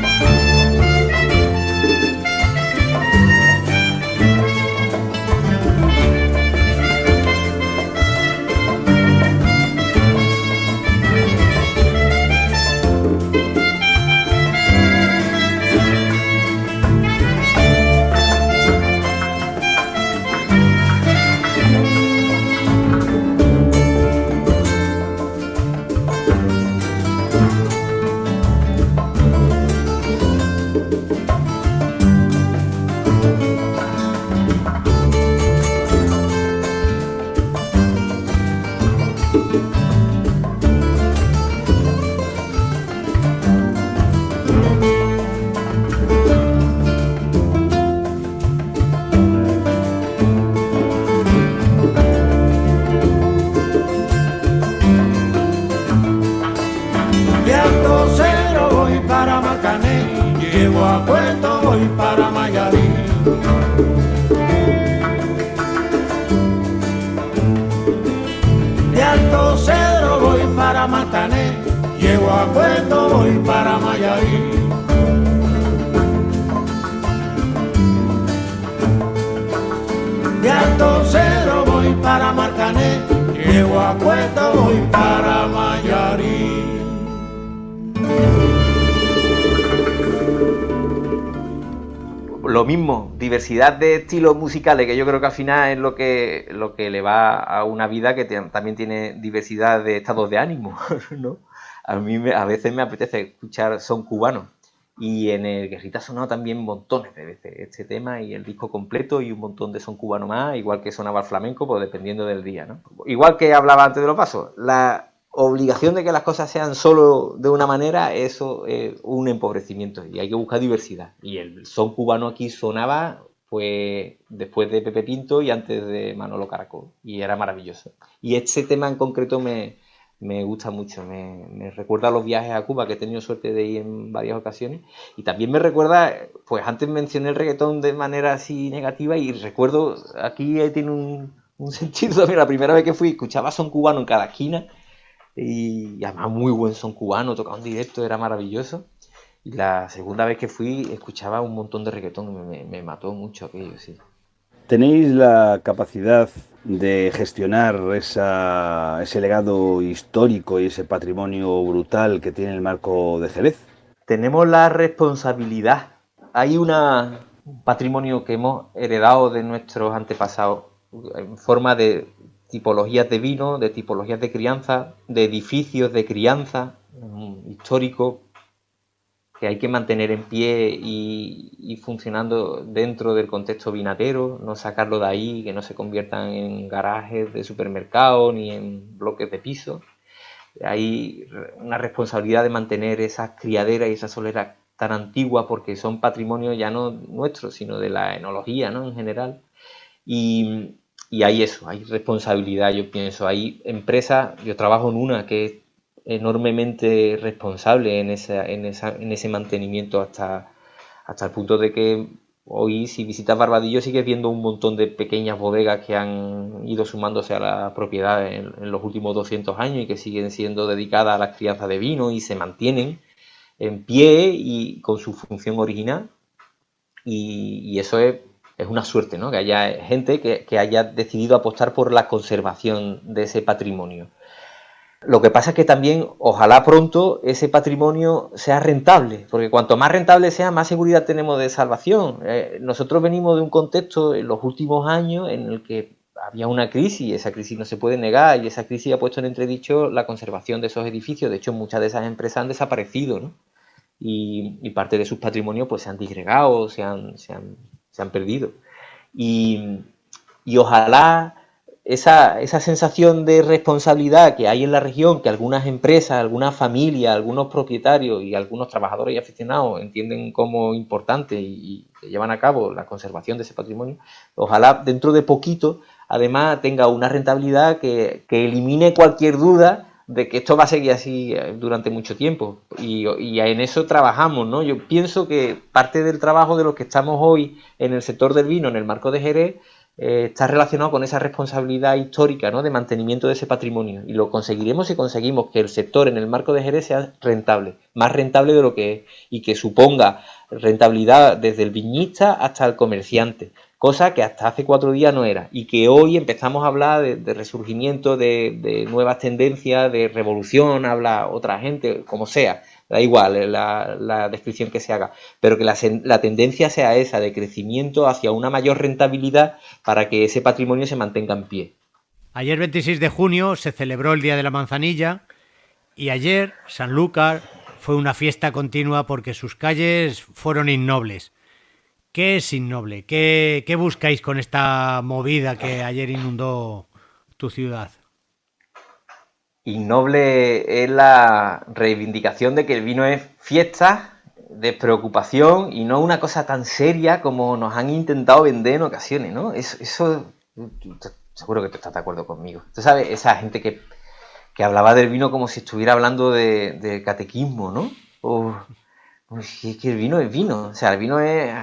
De Alto Cero voy para Marcané, llego a Puerto, voy para Mayarí. De Alto Cero voy para Marcané, llego a Puerto, voy para Mayarí. De Alto Cero voy para Marcané, llego a Puerto, voy para Mayarí. Lo mismo, diversidad de estilos musicales, que yo creo que al final es lo que le va a una vida que también tiene diversidad de estados de ánimo, ¿no? A veces me apetece escuchar son cubano, y en el Guerrita ha sonado también montones de veces este tema y el disco completo y un montón de son cubano más, igual que sonaba el flamenco, pues dependiendo del día, ¿no? Igual que hablaba antes de los pasos, la obligación de que las cosas sean solo de una manera, eso es un empobrecimiento y hay que buscar diversidad. Y el son cubano aquí sonaba pues después de Pepe Pinto y antes de Manolo Caracol, y era maravilloso. Y este tema en concreto me gusta mucho, me recuerda a los viajes a Cuba, que he tenido suerte de ir en varias ocasiones, y también me recuerda, pues antes mencioné el reggaetón de manera así negativa, y recuerdo, aquí tiene un sentido también. La primera vez que fui escuchaba son cubano en cada esquina, y además muy buen son cubano, tocado en directo, era maravilloso. Y la segunda vez que fui escuchaba un montón de reggaetón, me mató mucho aquello, sí. ¿Tenéis la capacidad de gestionar ese legado histórico y ese patrimonio brutal que tiene el Marco de Jerez? Tenemos la responsabilidad. Hay un patrimonio que hemos heredado de nuestros antepasados en forma de tipologías de vino, de tipologías de crianza, de edificios de crianza históricos que hay que mantener en pie y funcionando dentro del contexto vinatero, no sacarlo de ahí, que no se conviertan en garajes de supermercado ni en bloques de piso. Hay una responsabilidad de mantener esas criaderas y esas soleras tan antiguas porque son patrimonio ya no nuestro, sino de la enología, ¿no?, en general. Y hay eso, hay responsabilidad, yo pienso. Hay empresas, yo trabajo en una que es enormemente responsable en ese mantenimiento hasta el punto de que hoy, si visitas Barbadillo, sigues viendo un montón de pequeñas bodegas que han ido sumándose a la propiedad en los últimos 200 años y que siguen siendo dedicadas a la crianza de vino y se mantienen en pie y con su función original. Y eso es una suerte, ¿no?, que haya gente que haya decidido apostar por la conservación de ese patrimonio. Lo que pasa es que también, ojalá pronto, ese patrimonio sea rentable, porque cuanto más rentable sea, más seguridad tenemos de salvación. Nosotros venimos de un contexto en los últimos años en el que había una crisis, esa crisis no se puede negar, y esa crisis ha puesto en entredicho la conservación de esos edificios. De hecho, muchas de esas empresas han desaparecido, ¿no? Y parte de sus patrimonios pues se han disgregado, se han perdido. Y ojalá esa sensación de responsabilidad que hay en la región, que algunas empresas, algunas familias, algunos propietarios y algunos trabajadores y aficionados entienden como importante y que llevan a cabo la conservación de ese patrimonio, ojalá dentro de poquito además tenga una rentabilidad que elimine cualquier duda de que esto va a seguir así durante mucho tiempo. Y en eso trabajamos, ¿no? Yo pienso que parte del trabajo de los que estamos hoy en el sector del vino, en el marco de Jerez, está relacionado con esa responsabilidad histórica, ¿no?, de mantenimiento de ese patrimonio. Y lo conseguiremos si conseguimos que el sector en el marco de Jerez sea rentable, más rentable de lo que es, y que suponga rentabilidad desde el viñista hasta el comerciante, cosa que hasta hace 4 días no era, y que hoy empezamos a hablar de resurgimiento, de nuevas tendencias, de revolución, habla otra gente, como sea, da igual la descripción que se haga, pero que la tendencia sea esa, de crecimiento hacia una mayor rentabilidad para que ese patrimonio se mantenga en pie. Ayer 26 de junio se celebró el Día de la Manzanilla y ayer Sanlúcar fue una fiesta continua porque sus calles fueron innobles. ¿Qué es innoble? ¿Qué buscáis con esta movida que ayer inundó tu ciudad? Innoble es la reivindicación de que el vino es fiesta, despreocupación y no una cosa tan seria como nos han intentado vender en ocasiones, ¿no? Eso seguro que tú estás de acuerdo conmigo. Tú sabes, esa gente que hablaba del vino como si estuviera hablando de catequismo, ¿no? Es que el vino es vino, o sea, el vino es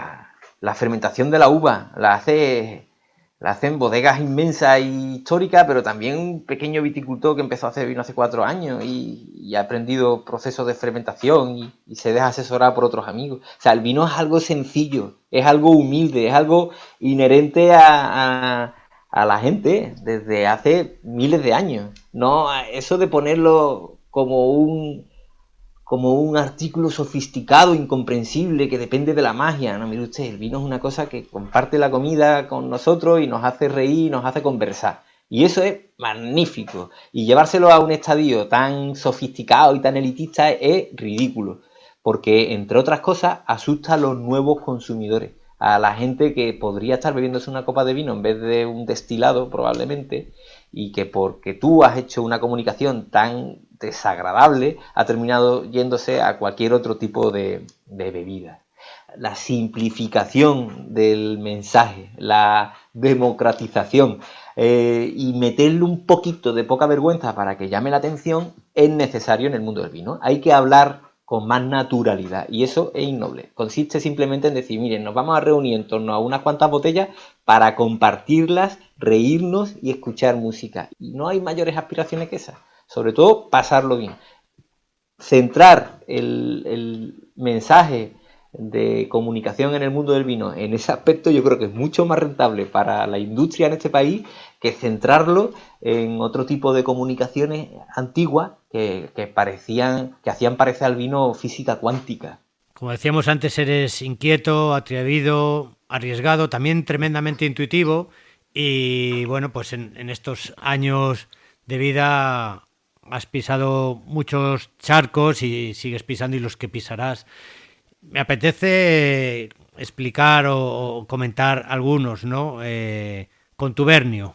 la fermentación de la uva, la hacen bodegas inmensas y históricas, pero también un pequeño viticultor que empezó a hacer vino hace 4 años y ha aprendido procesos de fermentación y se deja asesorar por otros amigos. O sea, el vino es algo sencillo, es algo humilde, es algo inherente a la gente desde hace miles de años. No, eso de ponerlo como un artículo sofisticado, incomprensible, que depende de la magia. No, mire usted, el vino es una cosa que comparte la comida con nosotros y nos hace reír, nos hace conversar. Y eso es magnífico. Y llevárselo a un estadio tan sofisticado y tan elitista es ridículo. Porque, entre otras cosas, asusta a los nuevos consumidores. A la gente que podría estar bebiéndose una copa de vino en vez de un destilado, probablemente, y que porque tú has hecho una comunicación tan desagradable ha terminado yéndose a cualquier otro tipo de bebida. La simplificación del mensaje, la democratización y meterle un poquito de poca vergüenza para que llame la atención es necesario en el mundo del vino. Hay que hablar con más naturalidad y eso es innoble. Consiste simplemente en decir, miren, nos vamos a reunir en torno a unas cuantas botellas para compartirlas, reírnos y escuchar música. Y no hay mayores aspiraciones que esas. Sobre todo, pasarlo bien. Centrar el mensaje de comunicación en el mundo del vino en ese aspecto yo creo que es mucho más rentable para la industria en este país que centrarlo en otro tipo de comunicaciones antiguas que hacían parecer al vino física cuántica. Como decíamos antes, eres inquieto, atrevido, arriesgado, también tremendamente intuitivo Y bueno, pues en estos años de vida has pisado muchos charcos y sigues pisando y los que pisarás. Me apetece explicar o comentar algunos, ¿no? Contubernio.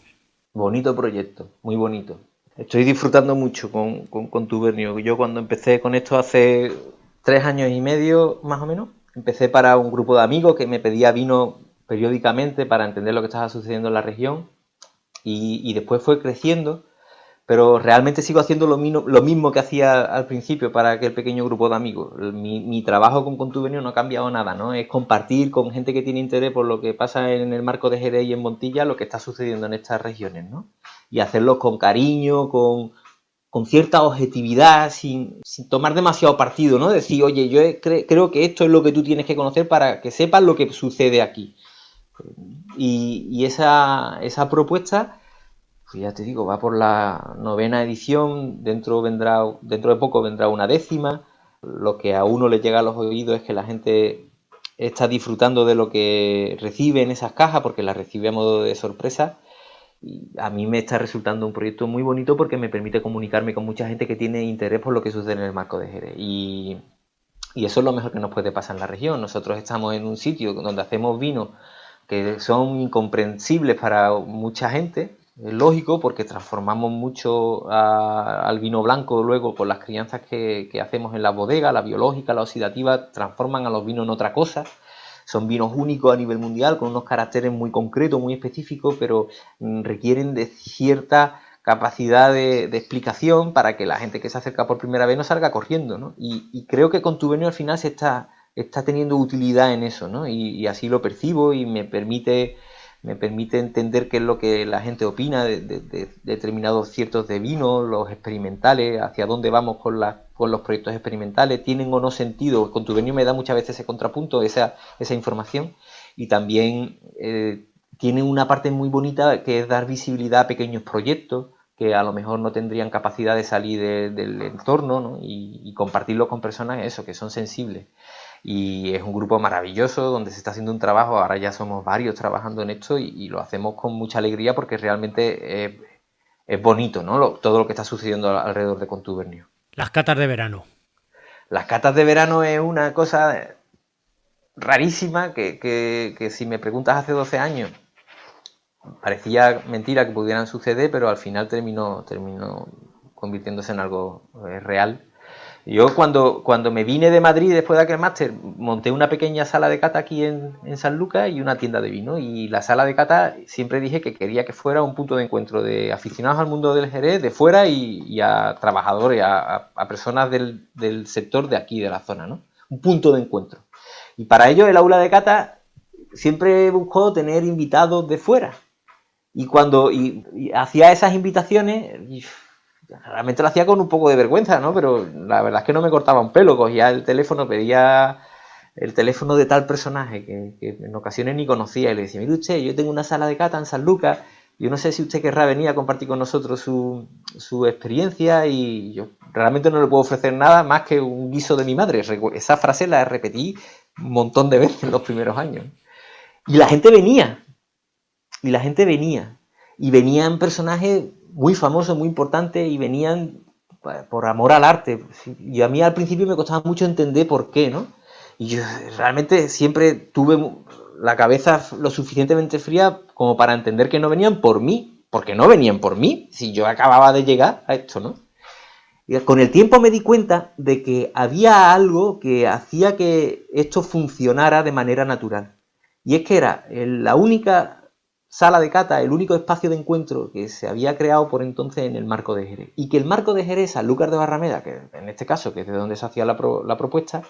Bonito proyecto, muy bonito. Estoy disfrutando mucho con Contubernio. Yo cuando empecé con esto hace 3 años y medio, más o menos, empecé para un grupo de amigos que me pedía vino periódicamente para entender lo que estaba sucediendo en la región y después fue creciendo, pero realmente sigo haciendo lo mismo que hacía al principio para aquel pequeño grupo de amigos. Mi trabajo con Contubernio no ha cambiado nada, ¿no? Es compartir con gente que tiene interés por lo que pasa en el marco de Jerez y en Montilla, lo que está sucediendo en estas regiones, ¿no? Y hacerlo con cariño, con cierta objetividad, sin tomar demasiado partido, ¿no? Decir, oye, yo creo que esto es lo que tú tienes que conocer para que sepas lo que sucede aquí. Y esa propuesta, pues ya te digo, va por la 9ª edición, dentro de poco vendrá una 10ª. Lo que a uno le llega a los oídos es que la gente está disfrutando de lo que recibe en esas cajas, porque las recibe a modo de sorpresa. Y a mí me está resultando un proyecto muy bonito porque me permite comunicarme con mucha gente que tiene interés por lo que sucede en el marco de Jerez. Y eso es lo mejor que nos puede pasar en la región. Nosotros estamos en un sitio donde hacemos vinos que son incomprensibles para mucha gente. Es lógico porque transformamos mucho al vino blanco luego con las crianzas que hacemos en la bodega, la biológica, la oxidativa, transforman a los vinos en otra cosa. Son vinos únicos a nivel mundial, con unos caracteres muy concretos, muy específicos, pero requieren de cierta capacidad de explicación para que la gente que se acerca por primera vez no salga corriendo, ¿no? Y creo que Contubernio al final se está teniendo utilidad en eso, ¿no? Y así lo percibo y me permite entender qué es lo que la gente opina de determinados ciertos de vino, los experimentales, hacia dónde vamos con los proyectos experimentales, tienen o no sentido. Contubernio me da muchas veces ese contrapunto, esa información, y también tiene una parte muy bonita que es dar visibilidad a pequeños proyectos que a lo mejor no tendrían capacidad de salir del entorno, ¿no? Y compartirlo con personas, eso, que son sensibles. Y es un grupo maravilloso donde se está haciendo un trabajo, ahora ya somos varios trabajando en esto y lo hacemos con mucha alegría porque realmente es bonito, ¿no? Todo lo que está sucediendo alrededor de Contubernio. Las catas de verano. Las catas de verano es una cosa rarísima que si me preguntas hace 12 años parecía mentira que pudieran suceder, pero al final terminó convirtiéndose en algo real. Yo cuando me vine de Madrid después de aquel máster, monté una pequeña sala de cata aquí en Sanlúcar y una tienda de vino. Y la sala de cata siempre dije que quería que fuera un punto de encuentro de aficionados al mundo del Jerez, de fuera, y a trabajadores, a personas del sector de aquí, de la zona, ¿no? Un punto de encuentro. Y para ello el aula de cata siempre buscó tener invitados de fuera. Y cuando hacía esas invitaciones... Realmente lo hacía con un poco de vergüenza, ¿no? Pero la verdad es que no me cortaba un pelo, cogía el teléfono, pedía el teléfono de tal personaje que en ocasiones ni conocía y le decía, mire usted, yo tengo una sala de cata en Sanlúcar, yo no sé si usted querrá venir a compartir con nosotros su experiencia, y yo realmente no le puedo ofrecer nada más que un guiso de mi madre. Esa frase la repetí un montón de veces en los primeros años. Y la gente venía, y venían personajes muy famosos, muy importantes, y venían por amor al arte. Y a mí al principio me costaba mucho entender por qué, ¿no? Y yo realmente siempre tuve la cabeza lo suficientemente fría como para entender que no venían por mí, porque no venían por mí, si yo acababa de llegar a esto, ¿no? Y con el tiempo me di cuenta de que había algo que hacía que esto funcionara de manera natural. Y es que era la única sala de cata, el único espacio de encuentro que se había creado por entonces en el marco de Jerez. Y que el marco de Jerez, Sanlúcar de Barrameda, que en este caso, que es de donde se hacía la propuesta,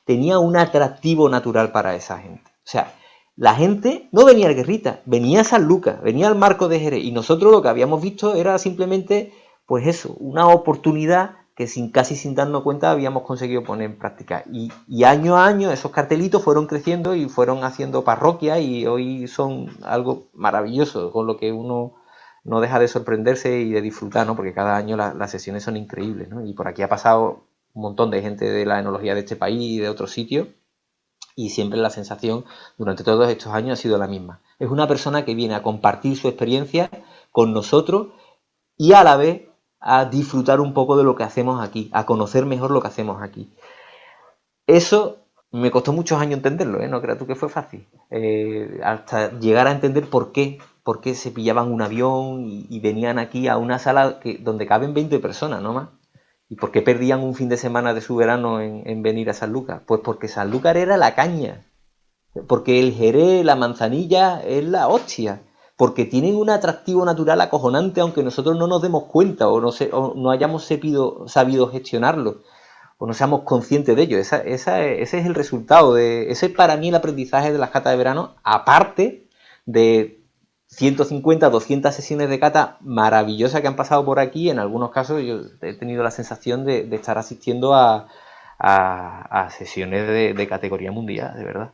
tenía un atractivo natural para esa gente. O sea, la gente no venía al Guerrita, venía a Sanlúcar, venía al marco de Jerez. Y nosotros lo que habíamos visto era simplemente, pues eso, una oportunidad que casi sin darnos cuenta habíamos conseguido poner en práctica. Y año a año esos cartelitos fueron creciendo y fueron haciendo parroquia, y hoy son algo maravilloso, con lo que uno no deja de sorprenderse y de disfrutar, ¿no? Porque cada año las sesiones son increíbles, ¿no? Y por aquí ha pasado un montón de gente de la enología de este país y de otros sitios, Y siempre la sensación durante todos estos años ha sido la misma. Es una persona que viene a compartir su experiencia con nosotros y a la vez a disfrutar un poco de lo que hacemos aquí, a conocer mejor lo que hacemos aquí. Eso me costó muchos años entenderlo, no creas tú que fue fácil. Hasta llegar a entender por qué se pillaban un avión y venían aquí a una sala donde caben 20 personas, no más. ¿Y por qué perdían un fin de semana de su verano en venir a Sanlúcar? Pues porque Sanlúcar era la caña. Porque el Jerez, la manzanilla, es la hostia. Porque tienen un atractivo natural acojonante, aunque nosotros no nos demos cuenta o no hayamos sabido gestionarlo o no seamos conscientes de ello. Ese es el resultado. Ese es para mí el aprendizaje de las catas de verano, aparte de 150, 200 sesiones de cata maravillosas que han pasado por aquí. En algunos casos yo he tenido la sensación de estar asistiendo a sesiones de categoría mundial, de verdad.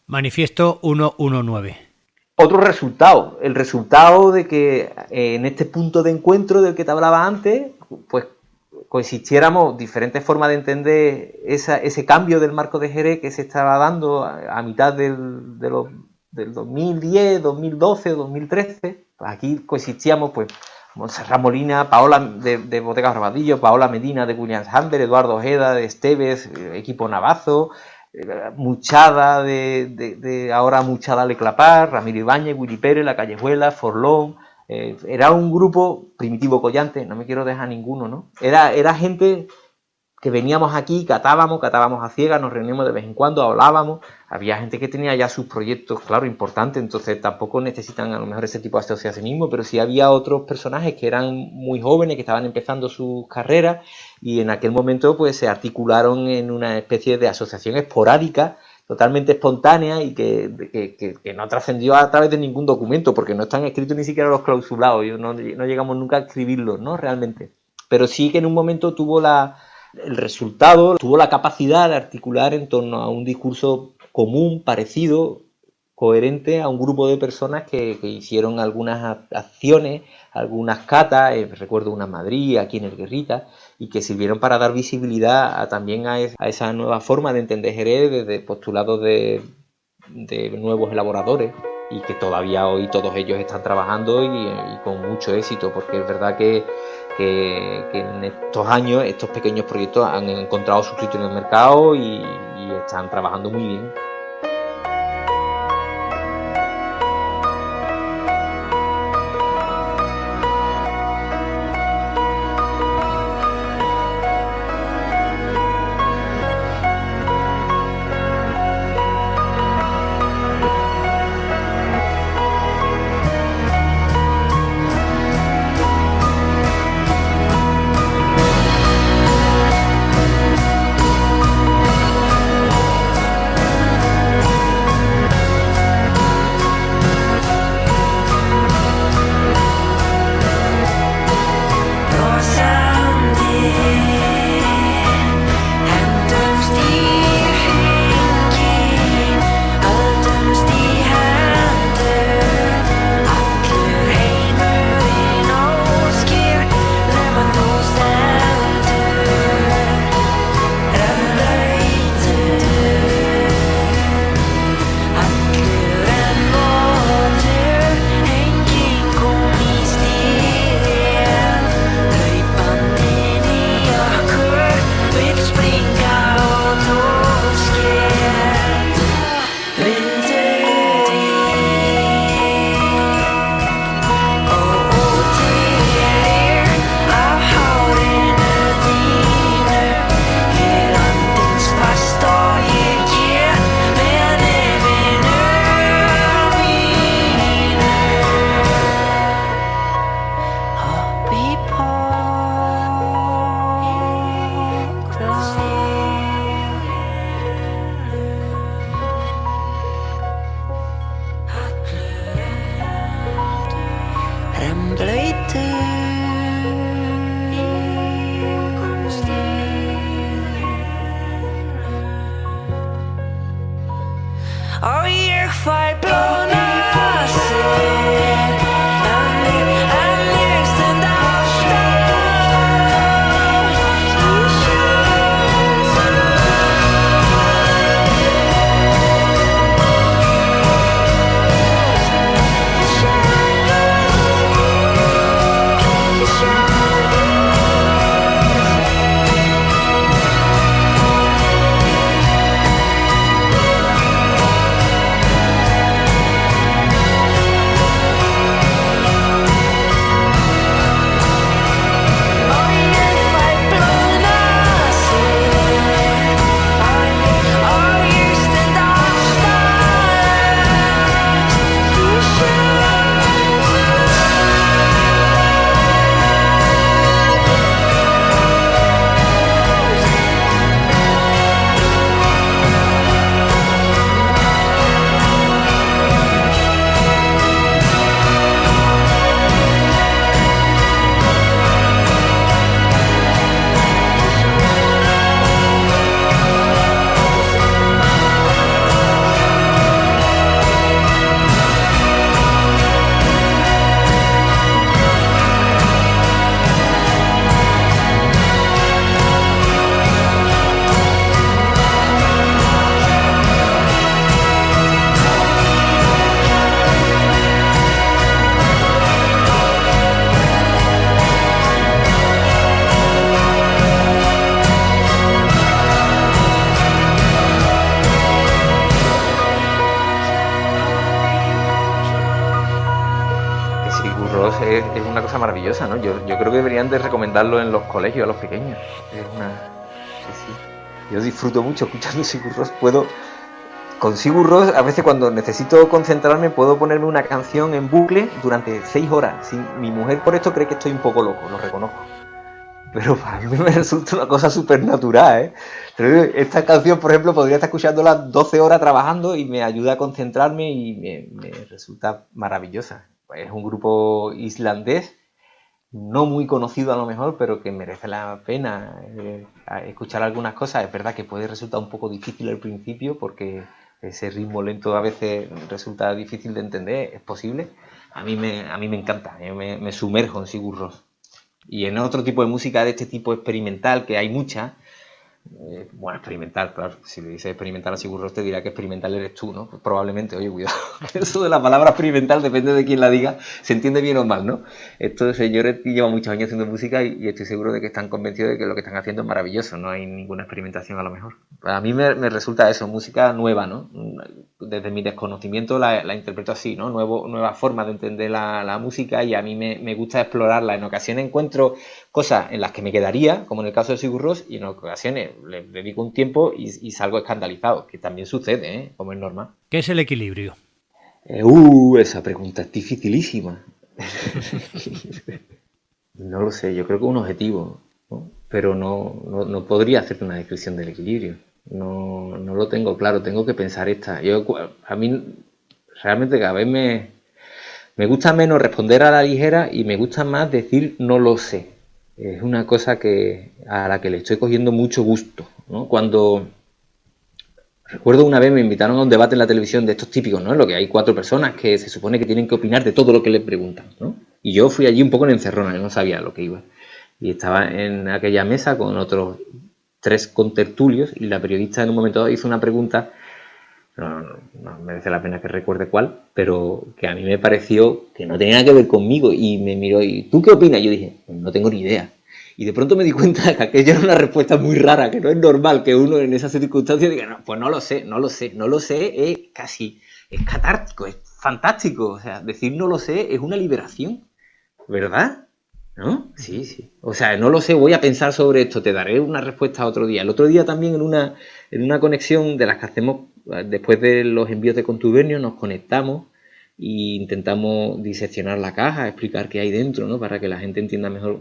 Manifiesto 119. Otro resultado, el resultado de que en este punto de encuentro del que te hablaba antes, pues coexistiéramos diferentes formas de entender ese cambio del marco de Jerez que se estaba dando a mitad del 2010, 2012 o 2013. Pues aquí coexistíamos pues Montserrat Molina, Paola de Bodegas Barbadillo, Paola Medina de Williams Humber, Eduardo Ojeda de Esteves, equipo Navazo, Muchada de ahora Muchada Le Clapar, Ramiro Ibáñez, Willy Pérez, La Callejuela, Forlón. Era un grupo, Primitivo Collante, no me quiero dejar ninguno, ¿no? Era gente que veníamos aquí, catábamos a ciegas, nos reuníamos de vez en cuando, hablábamos. Había gente que tenía ya sus proyectos, claro, importantes, entonces tampoco necesitan a lo mejor ese tipo de asociacionismo, pero sí había otros personajes que eran muy jóvenes, que estaban empezando sus carreras, y en aquel momento pues se articularon en una especie de asociación esporádica, totalmente espontánea, y que no trascendió a través de ningún documento, porque no están escritos ni siquiera los clausulados, no llegamos nunca a escribirlos, ¿no? Realmente. Pero sí que en un momento tuvo el resultado, tuvo la capacidad de articular en torno a un discurso común, parecido, coherente a un grupo de personas que hicieron algunas acciones, algunas catas, recuerdo una en Madrid, aquí en El Guerrita, y que sirvieron para dar visibilidad también a esa nueva forma de entender Jerez desde postulados de nuevos elaboradores, y que todavía hoy todos ellos están trabajando y con mucho éxito, porque es verdad que en estos años estos pequeños proyectos han encontrado su sitio en el mercado y están trabajando muy bien. es una cosa maravillosa, ¿no? Yo creo que deberían de recomendarlo en los colegios a los pequeños. Sí. Yo disfruto mucho escuchando Sigur Rós. Con Sigur Rós, a veces cuando necesito concentrarme, puedo ponerme una canción en bucle durante 6 horas. Mi mujer por esto cree que estoy un poco loco, lo reconozco. Pero para mí me resulta una cosa súper natural, ¿eh? Pero esta canción, por ejemplo, podría estar escuchándola 12 horas trabajando y me ayuda a concentrarme y me resulta maravillosa. Es un grupo islandés, no muy conocido a lo mejor, pero que merece la pena escuchar algunas cosas. Es verdad que puede resultar un poco difícil al principio porque ese ritmo lento a veces resulta difícil de entender, es posible. A mí me encanta, me sumerjo en Sigur Rós. Y en otro tipo de música de este tipo experimental, que hay mucha, bueno, experimental, claro, si le dices experimental a Sigur Rós te dirá que experimental eres tú, ¿no? Pues probablemente, oye, cuidado, eso de la palabra experimental depende de quién la diga, se entiende bien o mal, ¿no? Estos señores llevan muchos años haciendo música y estoy seguro de que están convencidos de que lo que están haciendo es maravilloso, no hay ninguna experimentación a lo mejor. A mí me resulta eso, música nueva, ¿no? Desde mi desconocimiento la interpreto así, ¿no? Nueva forma de entender la música y a mí me gusta explorarla. En ocasiones encuentro cosas en las que me quedaría, como en el caso de Sigur Rós, y en ocasiones le dedico un tiempo y salgo escandalizado, que también sucede, ¿eh? Como es normal. ¿Qué es el equilibrio? Esa pregunta es dificilísima. No lo sé, yo creo que es un objetivo, ¿no? Pero no podría hacerte una descripción del equilibrio. No lo tengo claro, tengo que pensar esta. A mí realmente cada vez me gusta menos responder a la ligera y me gusta más decir no lo sé. Es una cosa a la que le estoy cogiendo mucho gusto, ¿no? Cuando recuerdo una vez me invitaron a un debate en la televisión de estos típicos, ¿no? En lo que hay 4 personas que se supone que tienen que opinar de todo lo que les preguntan, ¿no? Y yo fui allí un poco en encerrona, yo no sabía lo que iba. Y estaba en aquella mesa con otros 3 contertulios y la periodista en un momento dado hizo una pregunta, no merece la pena que recuerde cuál, pero que a mí me pareció que no tenía nada que ver conmigo y me miró y ¿tú qué opinas? Yo dije, pues no tengo ni idea. Y de pronto me di cuenta de que aquello era una respuesta muy rara, que no es normal que uno en esas circunstancias diga, no, pues no lo sé, es catártico, es fantástico. O sea, decir no lo sé es una liberación, ¿verdad? ¿No? Sí. O sea, no lo sé, voy a pensar sobre esto, te daré una respuesta otro día. El otro día también en una conexión de las que hacemos después de los envíos de contubernio, nos conectamos e intentamos diseccionar la caja, explicar qué hay dentro, ¿no? Para que la gente entienda mejor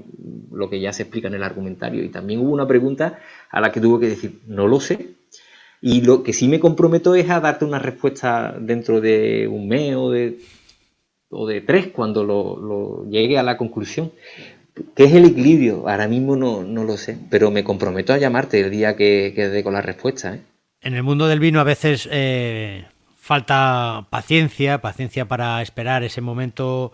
lo que ya se explica en el argumentario. Y también hubo una pregunta a la que tuve que decir, no lo sé. Y lo que sí me comprometo es a darte una respuesta dentro de un mes o de 3 cuando lo llegue a la conclusión. ¿Qué es el equilibrio? Ahora mismo no lo sé, pero me comprometo a llamarte el día que dé con la respuesta, ¿eh? En el mundo del vino a veces falta paciencia para esperar ese momento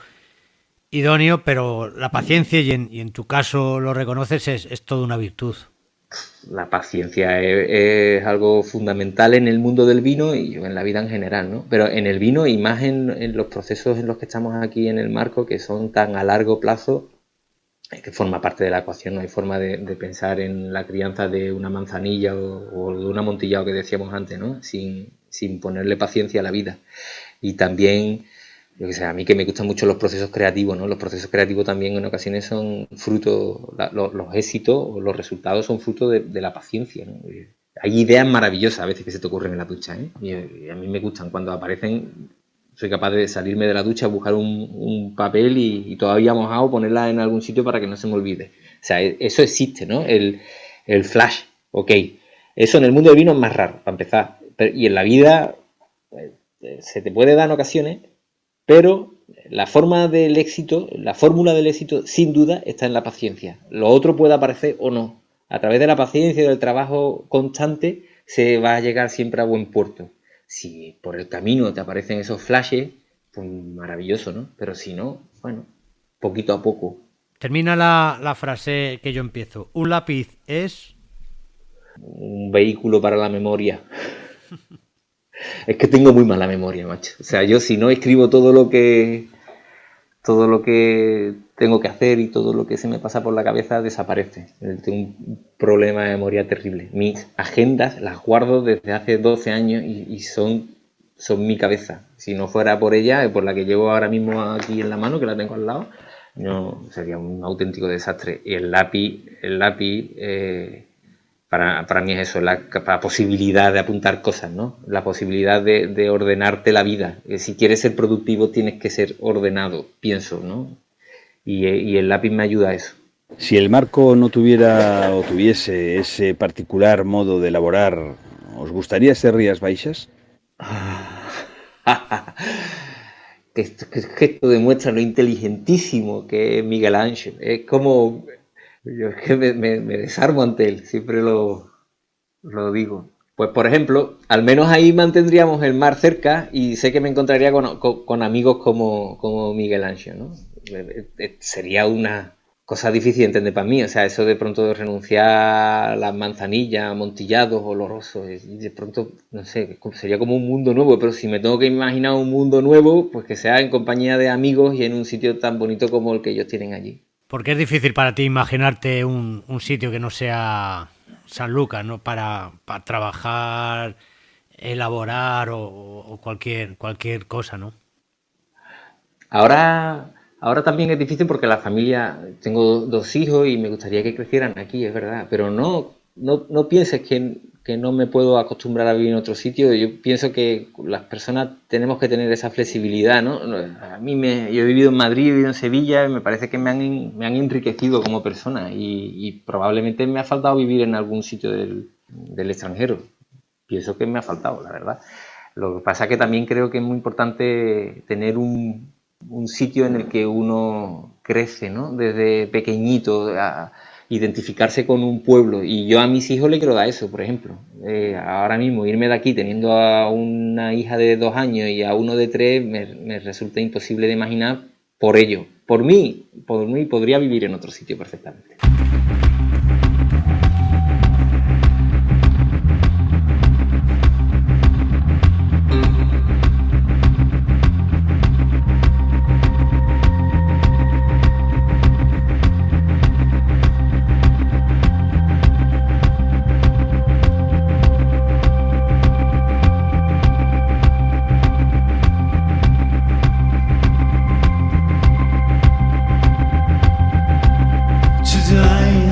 idóneo, pero la paciencia, y en tu caso lo reconoces, es toda una virtud. La paciencia es algo fundamental en el mundo del vino y en la vida en general, ¿no? Pero en el vino y más en los procesos en los que estamos aquí en el marco, que son tan a largo plazo, que forma parte de la ecuación. No hay forma de pensar en la crianza de una manzanilla o de un amontillado que decíamos antes, ¿no? Sin ponerle paciencia a la vida. Y también, yo que sé, a mí que me gustan mucho los procesos creativos, ¿no? Los procesos creativos también en ocasiones son fruto, los éxitos o los resultados son fruto de la paciencia, ¿no? Hay ideas maravillosas a veces que se te ocurren en la ducha, ¿eh? Y a mí me gustan cuando aparecen. Soy capaz de salirme de la ducha, buscar un papel y todavía mojado, ponerla en algún sitio para que no se me olvide. O sea, eso existe, ¿no? El flash, ok. Eso en el mundo del vino es más raro, para empezar. Y en la vida se te puede dar en ocasiones, pero la fórmula del éxito, sin duda, está en la paciencia. Lo otro puede aparecer o no. A través de la paciencia y del trabajo constante se va a llegar siempre a buen puerto. Si por el camino te aparecen esos flashes, pues maravilloso, ¿no? Pero si no, bueno, poquito a poco. Termina la frase que yo empiezo. Un lápiz es... un vehículo para la memoria. Es que tengo muy mala memoria, macho. O sea, yo si no escribo todo lo que tengo que hacer y todo lo que se me pasa por la cabeza desaparece. Tengo un problema de memoria terrible. Mis agendas las guardo desde hace 12 años y son mi cabeza. Si no fuera por ella, por la que llevo ahora mismo aquí en la mano, que la tengo al lado, No, sería un auténtico desastre. Y el lápiz para mí es eso, la posibilidad de apuntar cosas, ¿no? La posibilidad de ordenarte la vida. Si quieres ser productivo tienes que ser ordenado, pienso, ¿no? Y el lápiz me ayuda a eso. Si el marco no tuviera o tuviese ese particular modo de elaborar, ¿os gustaría ser Rías Baixas? que esto demuestra lo inteligentísimo que es Miguel Ángel. Es como... Yo es que me desarmo ante él, siempre lo digo. Pues por ejemplo, al menos ahí mantendríamos el mar cerca y sé que me encontraría con amigos como Miguel Ángel, ¿no? Sería una cosa difícil de entender para mí, o sea, eso de pronto de renunciar a las manzanillas, amontillados, olorosos, y de pronto, no sé, sería como un mundo nuevo, pero si me tengo que imaginar un mundo nuevo, pues que sea en compañía de amigos y en un sitio tan bonito como el que ellos tienen allí. Porque es difícil para ti imaginarte un sitio que no sea Sanlúcar, ¿no? Para trabajar, elaborar o cualquier cosa, ¿no? Ahora también es difícil porque la familia, tengo 2 hijos y me gustaría que crecieran aquí, es verdad, pero no pienses que no me puedo acostumbrar a vivir en otro sitio. Yo pienso que las personas tenemos que tener esa flexibilidad, ¿no? A mí yo he vivido en Madrid, he vivido en Sevilla, y me parece que me han enriquecido como persona y probablemente me ha faltado vivir en algún sitio del extranjero. Pienso que me ha faltado, la verdad. Lo que pasa es que también creo que es muy importante tener un sitio en el que uno crece, ¿no? Desde pequeñito, a identificarse con un pueblo, y yo a mis hijos les quiero dar eso, por ejemplo. Ahora mismo irme de aquí teniendo a una hija de 2 años y a uno de 3 me resulta imposible de imaginar por ello. Por mí podría vivir en otro sitio perfectamente. Today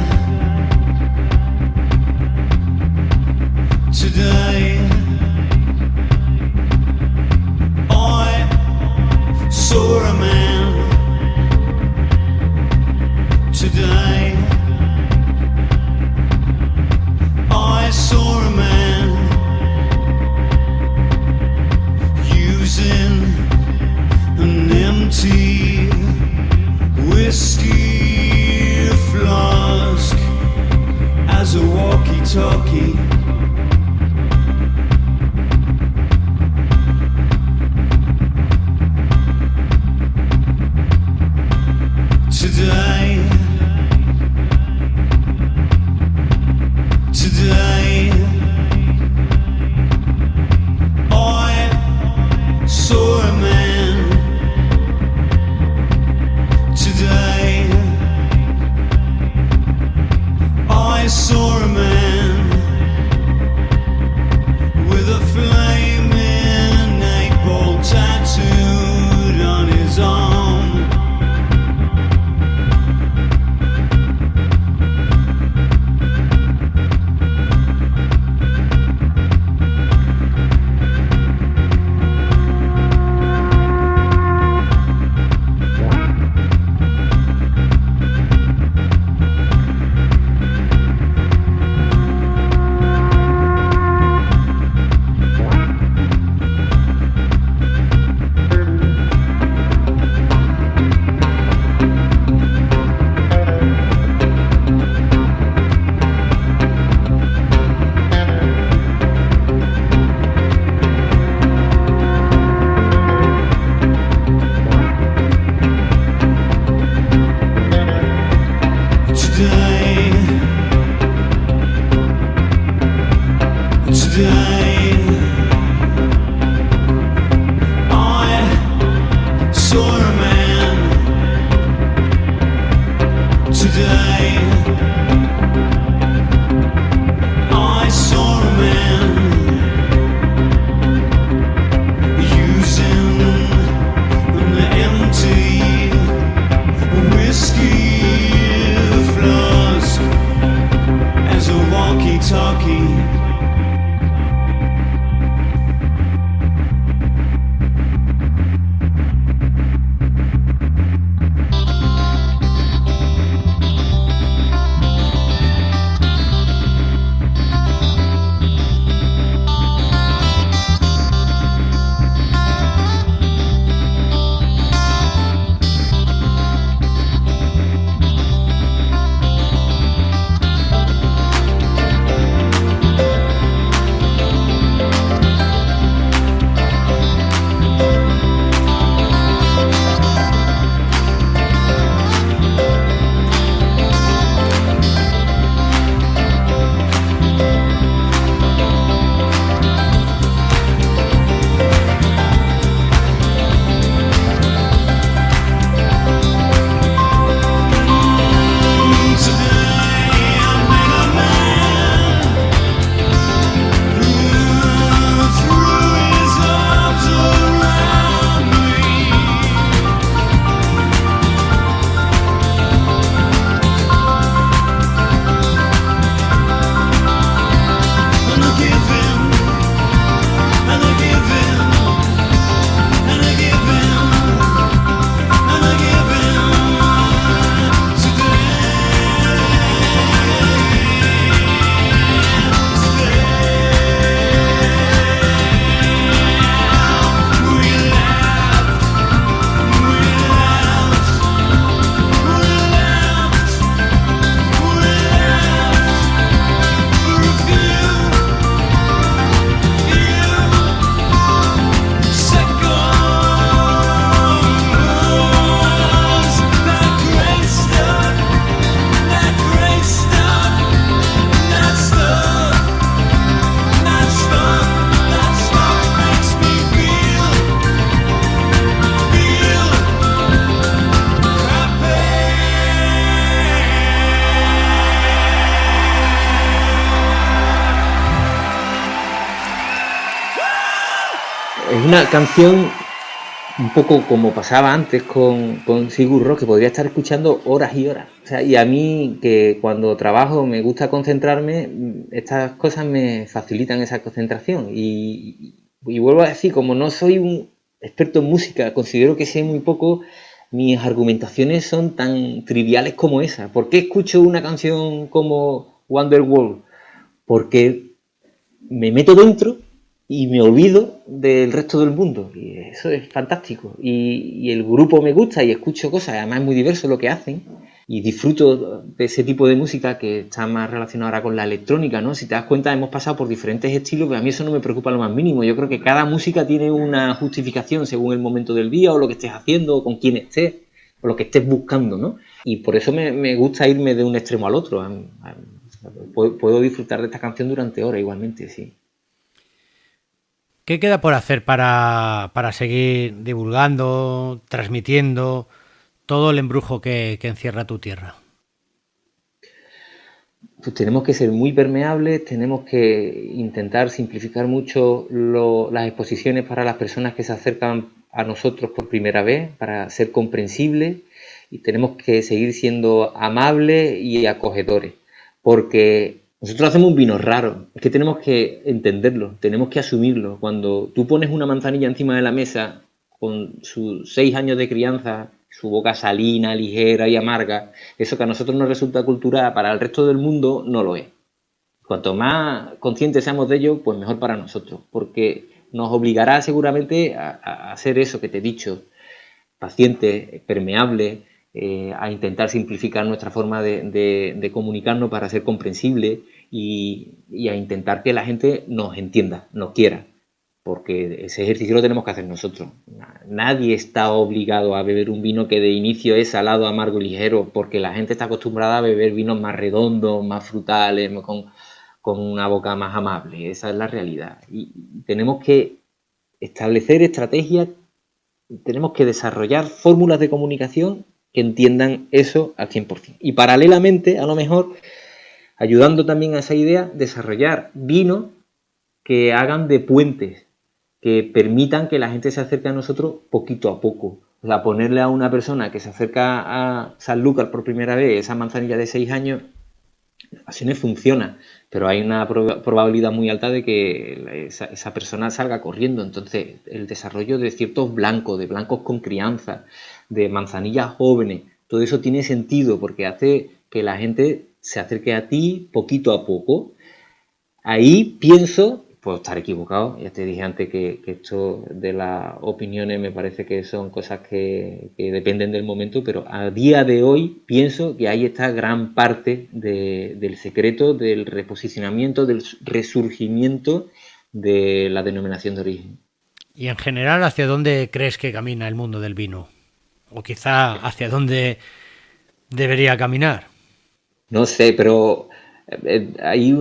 Es una canción un poco como pasaba antes con Sigur Rós, que podría estar escuchando horas y horas. O sea, y a mí, que cuando trabajo me gusta concentrarme, estas cosas me facilitan esa concentración. Y vuelvo a decir, como no soy un experto en música, considero que sé muy poco, mis argumentaciones son tan triviales como esa. ¿Por qué escucho una canción como Wonderwall? Porque me meto dentro y me olvido del resto del mundo, y eso es fantástico. Y el grupo me gusta y escucho cosas, además es muy diverso lo que hacen, y disfruto de ese tipo de música que está más relacionada ahora con la electrónica, ¿no? Si te das cuenta, hemos pasado por diferentes estilos, pero a mí eso no me preocupa lo más mínimo. Yo creo que cada música tiene una justificación según el momento del día, o lo que estés haciendo, o con quién estés, o lo que estés buscando, ¿no? Y por eso me gusta irme de un extremo al otro. Puedo disfrutar de esta canción durante horas igualmente, sí. ¿Qué queda por hacer para seguir divulgando, transmitiendo todo el embrujo que encierra tu tierra? Pues tenemos que ser muy permeables, tenemos que intentar simplificar mucho las exposiciones para las personas que se acercan a nosotros por primera vez, para ser comprensibles, y tenemos que seguir siendo amables y acogedores, porque nosotros hacemos un vino raro, es que tenemos que entenderlo, tenemos que asumirlo. Cuando tú pones una manzanilla encima de la mesa con sus 6 años de crianza, su boca salina, ligera y amarga, eso que a nosotros nos resulta cultura, para el resto del mundo no lo es. Cuanto más conscientes seamos de ello, pues mejor para nosotros, porque nos obligará seguramente a hacer eso que te he dicho, paciente, permeable, a intentar simplificar nuestra forma de comunicarnos para ser comprensible, y a intentar que la gente nos entienda, nos quiera, porque ese ejercicio lo tenemos que hacer nosotros. Nadie está obligado a beber un vino que de inicio es salado, amargo y ligero, porque la gente está acostumbrada a beber vinos más redondos, más frutales, con una boca más amable. Esa es la realidad. Y tenemos que establecer estrategias, tenemos que desarrollar fórmulas de comunicación que entiendan eso al 100%. Y paralelamente, a lo mejor, ayudando también a esa idea, desarrollar vinos que hagan de puentes, que permitan que la gente se acerque a nosotros poquito a poco. O sea, ponerle a una persona que se acerca a Sanlúcar por primera vez esa manzanilla de 6 años, en ocasiones funciona, pero hay una probabilidad muy alta de que esa persona salga corriendo. Entonces, el desarrollo de ciertos blancos, de blancos con crianza, de manzanillas jóvenes, todo eso tiene sentido porque hace que la gente se acerque a ti poquito a poco. Ahí pienso, puedo estar equivocado, ya te dije antes que esto de las opiniones me parece que son cosas que dependen del momento, pero a día de hoy pienso que ahí está gran parte del secreto del reposicionamiento, del resurgimiento de la denominación de origen. Y en general, ¿hacia dónde crees que camina el mundo del vino? O quizá hacia dónde debería caminar. No sé, pero hay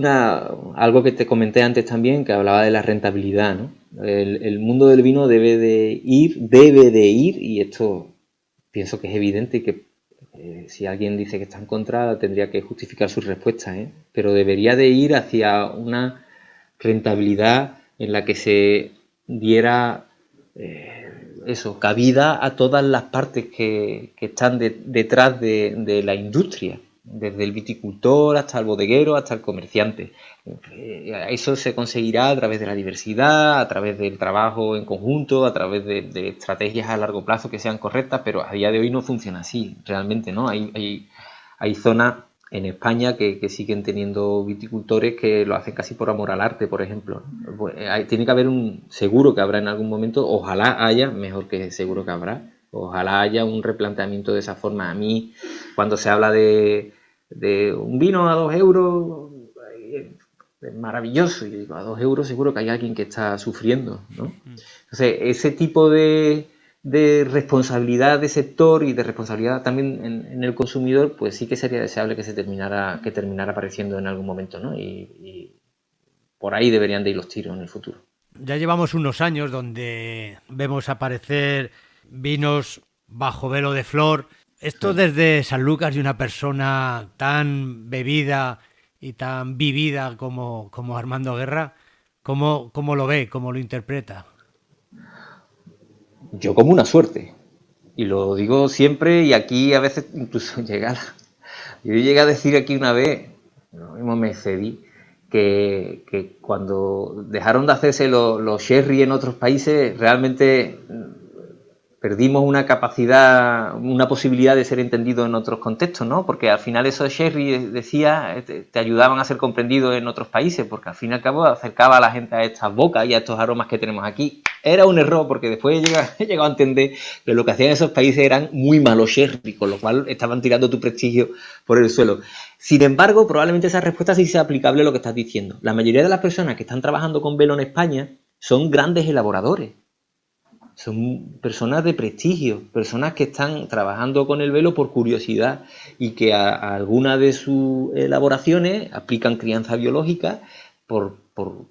algo que te comenté antes también, que hablaba de la rentabilidad, ¿no? El mundo del vino debe de ir, y esto pienso que es evidente, y que si alguien dice que está en contra tendría que justificar su respuesta, ¿eh? Pero debería de ir hacia una rentabilidad en la que se diera cabida a todas las partes que están detrás de la industria, desde el viticultor hasta el bodeguero, hasta el comerciante. Eso se conseguirá a través de la diversidad, a través del trabajo en conjunto, a través de estrategias a largo plazo que sean correctas, pero a día de hoy no funciona así, realmente, ¿no? Hay zonas en España que siguen teniendo viticultores que lo hacen casi por amor al arte, por ejemplo. Pues, tiene que haber seguro que habrá en algún momento, ojalá haya, mejor que seguro que habrá, ojalá haya un replanteamiento de esa forma. A mí, cuando se habla de un vino a 2 euros, es maravilloso, y digo, a 2 euros seguro que hay alguien que está sufriendo, ¿no? Entonces, ese tipo de responsabilidad de sector y de responsabilidad también en el consumidor, pues sí que sería deseable que terminara apareciendo en algún momento, ¿no? Y por ahí deberían de ir los tiros en el futuro. Ya llevamos unos años donde vemos aparecer vinos bajo velo de flor. Esto desde Sanlúcar, y una persona tan bebida y tan vivida como Armando Guerra, ¿cómo lo ve, cómo lo interpreta? yo como una suerte. Y lo digo siempre, y aquí a veces incluso yo llegué a decir aquí una vez, lo mismo me excedí, que cuando dejaron de hacerse los sherry en otros países, realmente perdimos una capacidad, una posibilidad de ser entendidos en otros contextos, ¿no? Porque al final esos sherry, decía, te ayudaban a ser comprendidos en otros países, porque al fin y al cabo acercaba a la gente a estas bocas y a estos aromas que tenemos aquí. Era un error, porque después he llegado a entender que lo que hacían esos países eran muy malos sherry, con lo cual estaban tirando tu prestigio por el suelo. Sin embargo, probablemente esa respuesta sí sea aplicable a lo que estás diciendo. La mayoría de las personas que están trabajando con velo en España son grandes elaboradores. Son personas de prestigio, personas que están trabajando con el velo por curiosidad y que a algunas de sus elaboraciones aplican crianza biológica por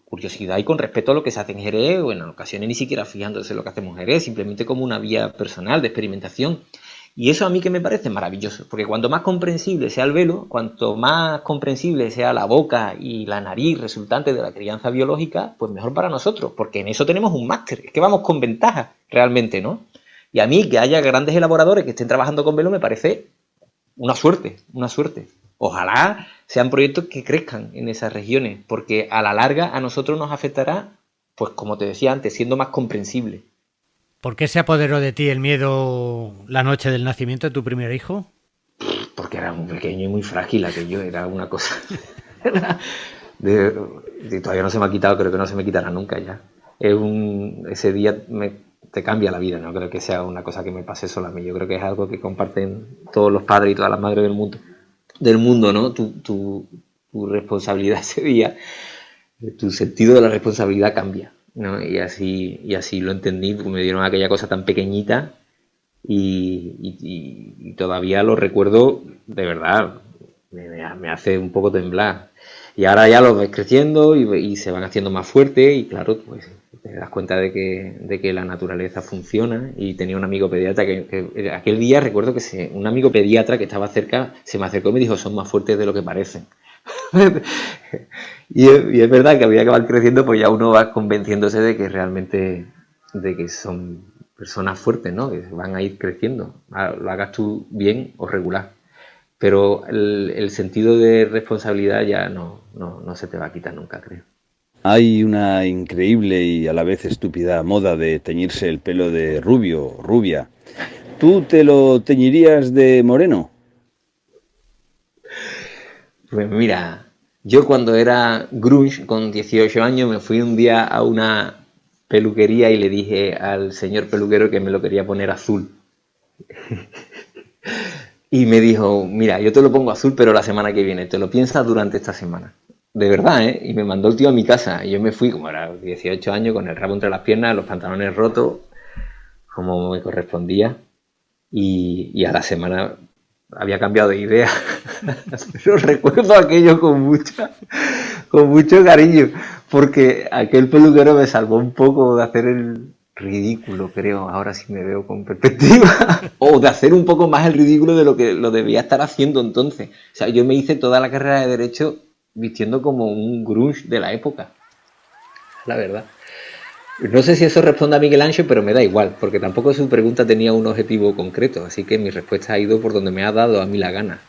curiosidad y con respeto a lo que se hace en Jerez, o en ocasiones ni siquiera fijándose en lo que hacemos en Jerez, simplemente como una vía personal de experimentación. Y eso a mí que me parece maravilloso, porque cuanto más comprensible sea el velo, cuanto más comprensible sea la boca y la nariz resultante de la crianza biológica, pues mejor para nosotros, porque en eso tenemos un máster, es que vamos con ventaja realmente, ¿no? Y a mí que haya grandes elaboradores que estén trabajando con velo me parece una suerte, una suerte. Ojalá sean proyectos que crezcan en esas regiones, porque a la larga a nosotros nos afectará, pues como te decía antes, siendo más comprensible. ¿Por qué se apoderó de ti el miedo la noche del nacimiento de tu primer hijo? Porque era muy pequeño y muy frágil aquello, era una cosa... todavía no se me ha quitado, creo que no se me quitará nunca ya. Ese día te cambia la vida, no creo que sea una cosa que me pase solo a mí, yo creo que es algo que comparten todos los padres y todas las madres del mundo, ¿no? Tu responsabilidad ese día, tu sentido de la responsabilidad cambia, ¿no? Y así lo entendí, porque me dieron aquella cosa tan pequeñita y todavía lo recuerdo de verdad, me hace un poco temblar. Y ahora ya los ves creciendo y se van haciendo más fuertes y claro, pues te das cuenta de que la naturaleza funciona. Y tenía un amigo pediatra que aquel día recuerdo que un amigo pediatra que estaba cerca se me acercó y me dijo: son más fuertes de lo que parecen. y es verdad que a medida que van creciendo pues ya uno va convenciéndose de que realmente de que son personas fuertes, ¿no? Que van a ir creciendo, lo hagas tú bien o regular, pero el sentido de responsabilidad ya no se te va a quitar nunca, creo. Hay una increíble y a la vez estúpida moda de teñirse el pelo de rubio, rubia. ¿Tú te lo teñirías de moreno? Pues mira, yo cuando era grunge, con 18 años, me fui un día a una peluquería y le dije al señor peluquero que me lo quería poner azul. Y me dijo: mira, yo te lo pongo azul, pero la semana que viene, te lo piensas durante esta semana. De verdad, ¿eh? Y me mandó el tío a mi casa. Y yo me fui, como era 18 años, con el rabo entre las piernas, los pantalones rotos, como me correspondía. Y a la semana había cambiado de idea. Pero recuerdo aquello con mucho cariño, porque aquel peluquero me salvó un poco de hacer el ridículo, creo, ahora sí me veo con perspectiva, o de hacer un poco más el ridículo de lo que lo debía estar haciendo entonces. O sea, yo me hice toda la carrera de Derecho vistiendo como un grunge de la época, la verdad. No sé si eso responde a Miguel Ancho, pero me da igual, porque tampoco su pregunta tenía un objetivo concreto, así que mi respuesta ha ido por donde me ha dado a mí la gana.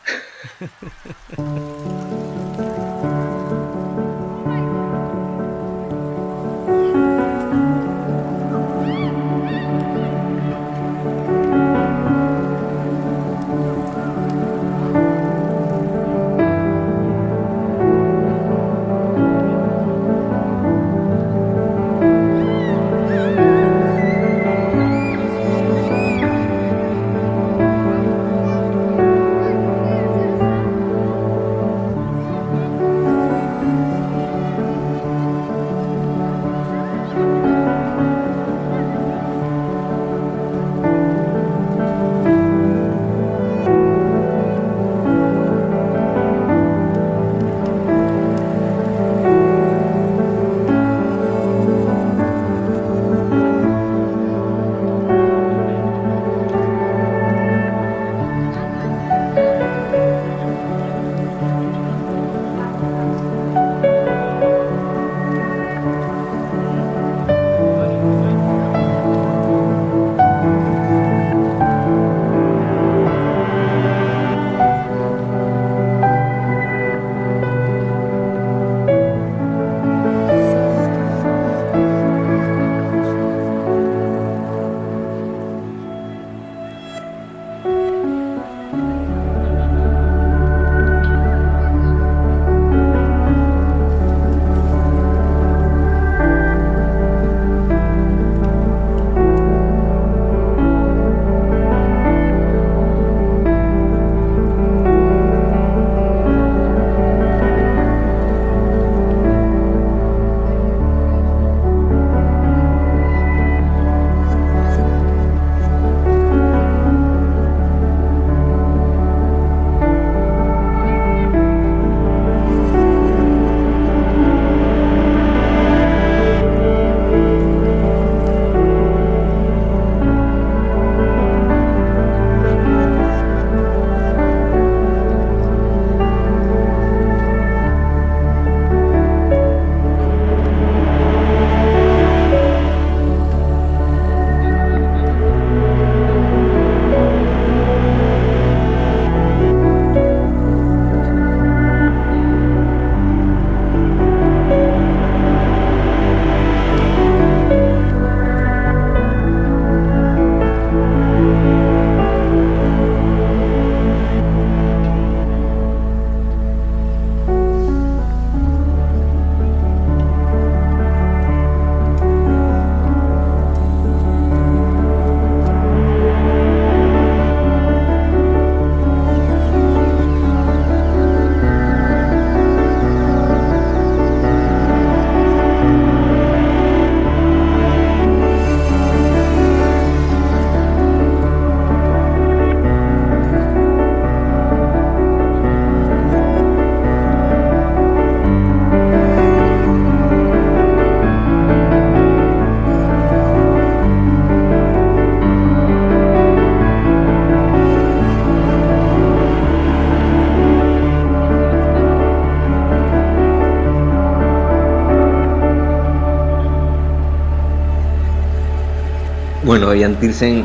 Bueno, Ian Tiersen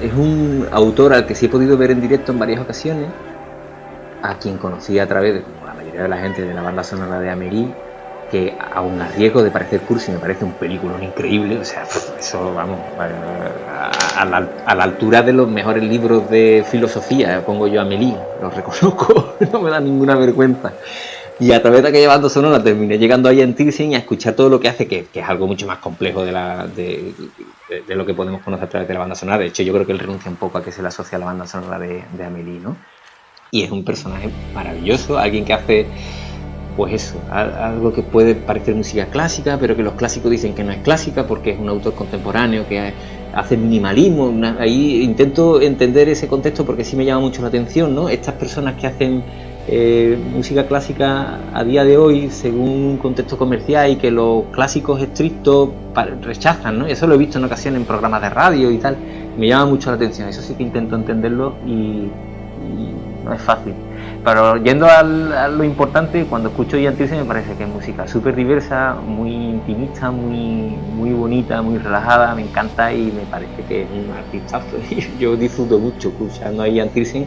es un autor al que sí he podido ver en directo en varias ocasiones, a quien conocí a través de, como la mayoría de la gente, de la banda sonora de Amélie, que aun a riesgo de parecer cursi me parece un peliculón increíble. O sea, eso, vamos, a la altura de los mejores libros de filosofía, pongo yo Amélie, lo reconozco, no me da ninguna vergüenza. Y a través de aquella banda sonora terminé llegando a Ian Tiersen y a escuchar todo lo que hace, que es algo mucho más complejo de lo que podemos conocer a través de la banda sonora. De hecho, yo creo que él renuncia un poco a que se le asocie a la banda sonora de Amélie, ¿no? Y es un personaje maravilloso, alguien que hace, pues eso, algo que puede parecer música clásica, pero que los clásicos dicen que no es clásica porque es un autor contemporáneo que hace minimalismo. Ahí intento entender ese contexto porque sí me llama mucho la atención, ¿no? Estas personas que hacen música clásica a día de hoy según un contexto comercial y que los clásicos estrictos rechazan, ¿no? Eso lo he visto en ocasiones en programas de radio y tal. Me llama mucho la atención, eso sí que intento entenderlo y no es fácil. Pero yendo a lo importante, cuando escucho Ian Tiersen me parece que es música súper diversa, muy intimista, muy bonita, muy relajada, me encanta y me parece que es un artistazo. Yo disfruto mucho escuchando a Ian Tiersen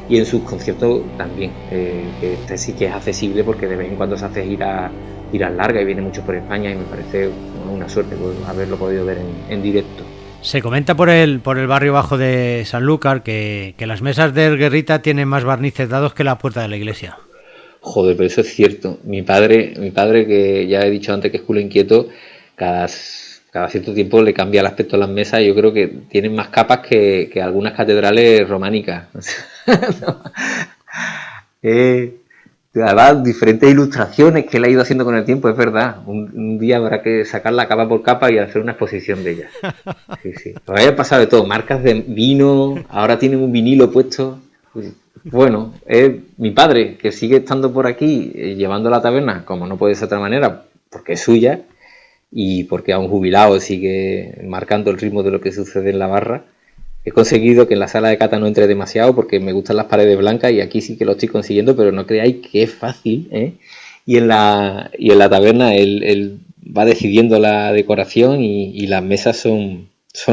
y en sus conciertos también, que este sí que es accesible porque de vez en cuando se hace giras largas y viene mucho por España y me parece una suerte haberlo podido ver en directo. Se comenta por el barrio bajo de Sanlúcar que las mesas del Guerrita tienen más barnices dados que la puerta de la iglesia. Joder, pero eso es cierto. Mi padre, que ya he dicho antes que es culo inquieto, cada cierto tiempo le cambia el aspecto a las mesas y yo creo que tienen más capas que algunas catedrales románicas. Además, diferentes ilustraciones que él ha ido haciendo con el tiempo, es verdad. Un día habrá que sacarla capa por capa y hacer una exposición de ellas. Sí. Pues haya pasado de todo, marcas de vino, ahora tienen un vinilo puesto. Bueno, es mi padre, que sigue estando por aquí, llevando la taberna, como no puede ser de otra manera, porque es suya, y porque a un jubilado sigue marcando el ritmo de lo que sucede en la barra. He conseguido que en la sala de cata no entre demasiado porque me gustan las paredes blancas y aquí sí que lo estoy consiguiendo, pero no creáis que es fácil, ¿eh? Y en la taberna él va decidiendo la decoración y las mesas son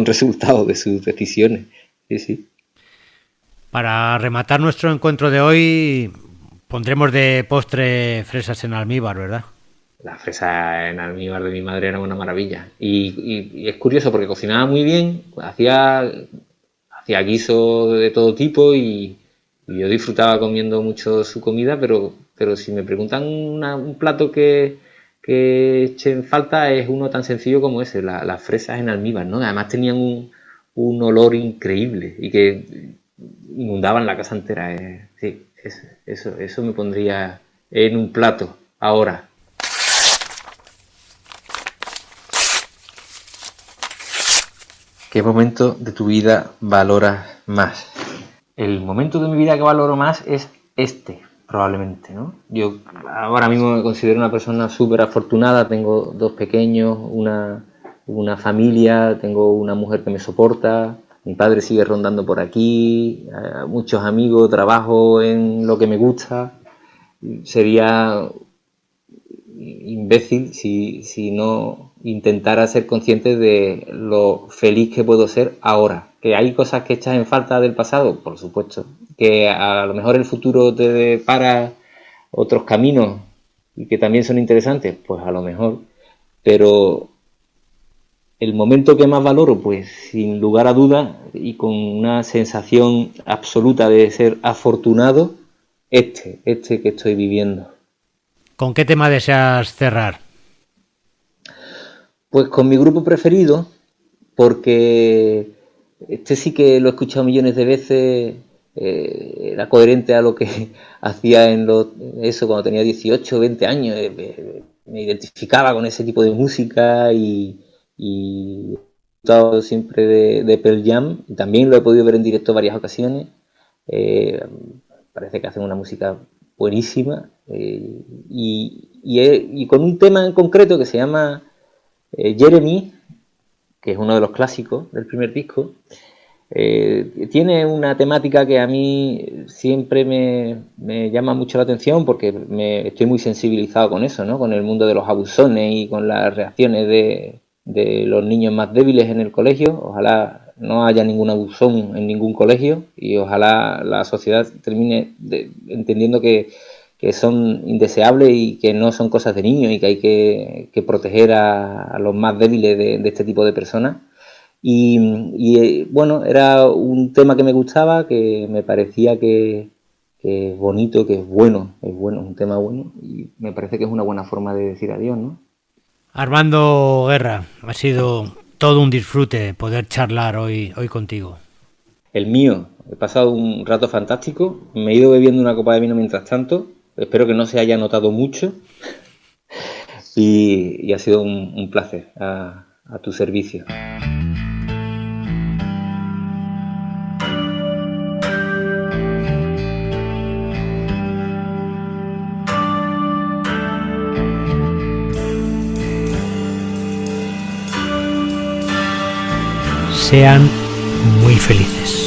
resultado de sus decisiones. Sí. Para rematar nuestro encuentro de hoy pondremos de postre fresas en almíbar, ¿verdad? La fresa en almíbar de mi madre era una maravilla y es curioso porque cocinaba muy bien, hacía guisos de todo tipo y yo disfrutaba comiendo mucho su comida, pero si me preguntan un plato que eche en falta es uno tan sencillo como ese, las fresas en almíbar, ¿no? Además tenían un olor increíble y que inundaban la casa entera. Sí, eso me pondría en un plato ahora. ¿Qué momento de tu vida valoras más? El momento de mi vida que valoro más es este, probablemente, ¿no? Yo ahora mismo me considero una persona súper afortunada, tengo 2 pequeños, una familia, tengo una mujer que me soporta, mi padre sigue rondando por aquí, muchos amigos, trabajo en lo que me gusta. Sería imbécil si no intentara ser consciente de lo feliz que puedo ser ahora. Que hay cosas que echas en falta del pasado, por supuesto. Que a lo mejor el futuro te depara otros caminos y que también son interesantes, pues a lo mejor. Pero el momento que más valoro, pues sin lugar a dudas y con una sensación absoluta de ser afortunado, este que estoy viviendo. ¿Con qué tema deseas cerrar? Pues con mi grupo preferido, porque este sí que lo he escuchado millones de veces, era coherente a lo que hacía eso cuando tenía 18 o 20 años, me identificaba con ese tipo de música y he estado siempre de Pearl Jam, y también lo he podido ver en directo varias ocasiones. Parece que hacen una música buenísima y con un tema en concreto que se llama Jeremy, que es uno de los clásicos del primer disco. Tiene una temática que a mí siempre me llama mucho la atención porque estoy muy sensibilizado con eso, ¿no? Con el mundo de los abusones y con las reacciones de de los niños más débiles en el colegio. Ojalá no haya ningún abusón en ningún colegio y ojalá la sociedad termine entendiendo que son indeseables y que no son cosas de niños y que hay que proteger a los más débiles de este tipo de personas. Y bueno, era un tema que me gustaba, que me parecía que es bonito, que es bueno, es un tema bueno y me parece que es una buena forma de decir adiós, ¿no? Armando Guerra, ha sido todo un disfrute poder charlar hoy contigo. El mío, he pasado un rato fantástico, me he ido bebiendo una copa de vino mientras tanto, espero que no se haya notado mucho y ha sido un placer a tu servicio. Sean muy felices.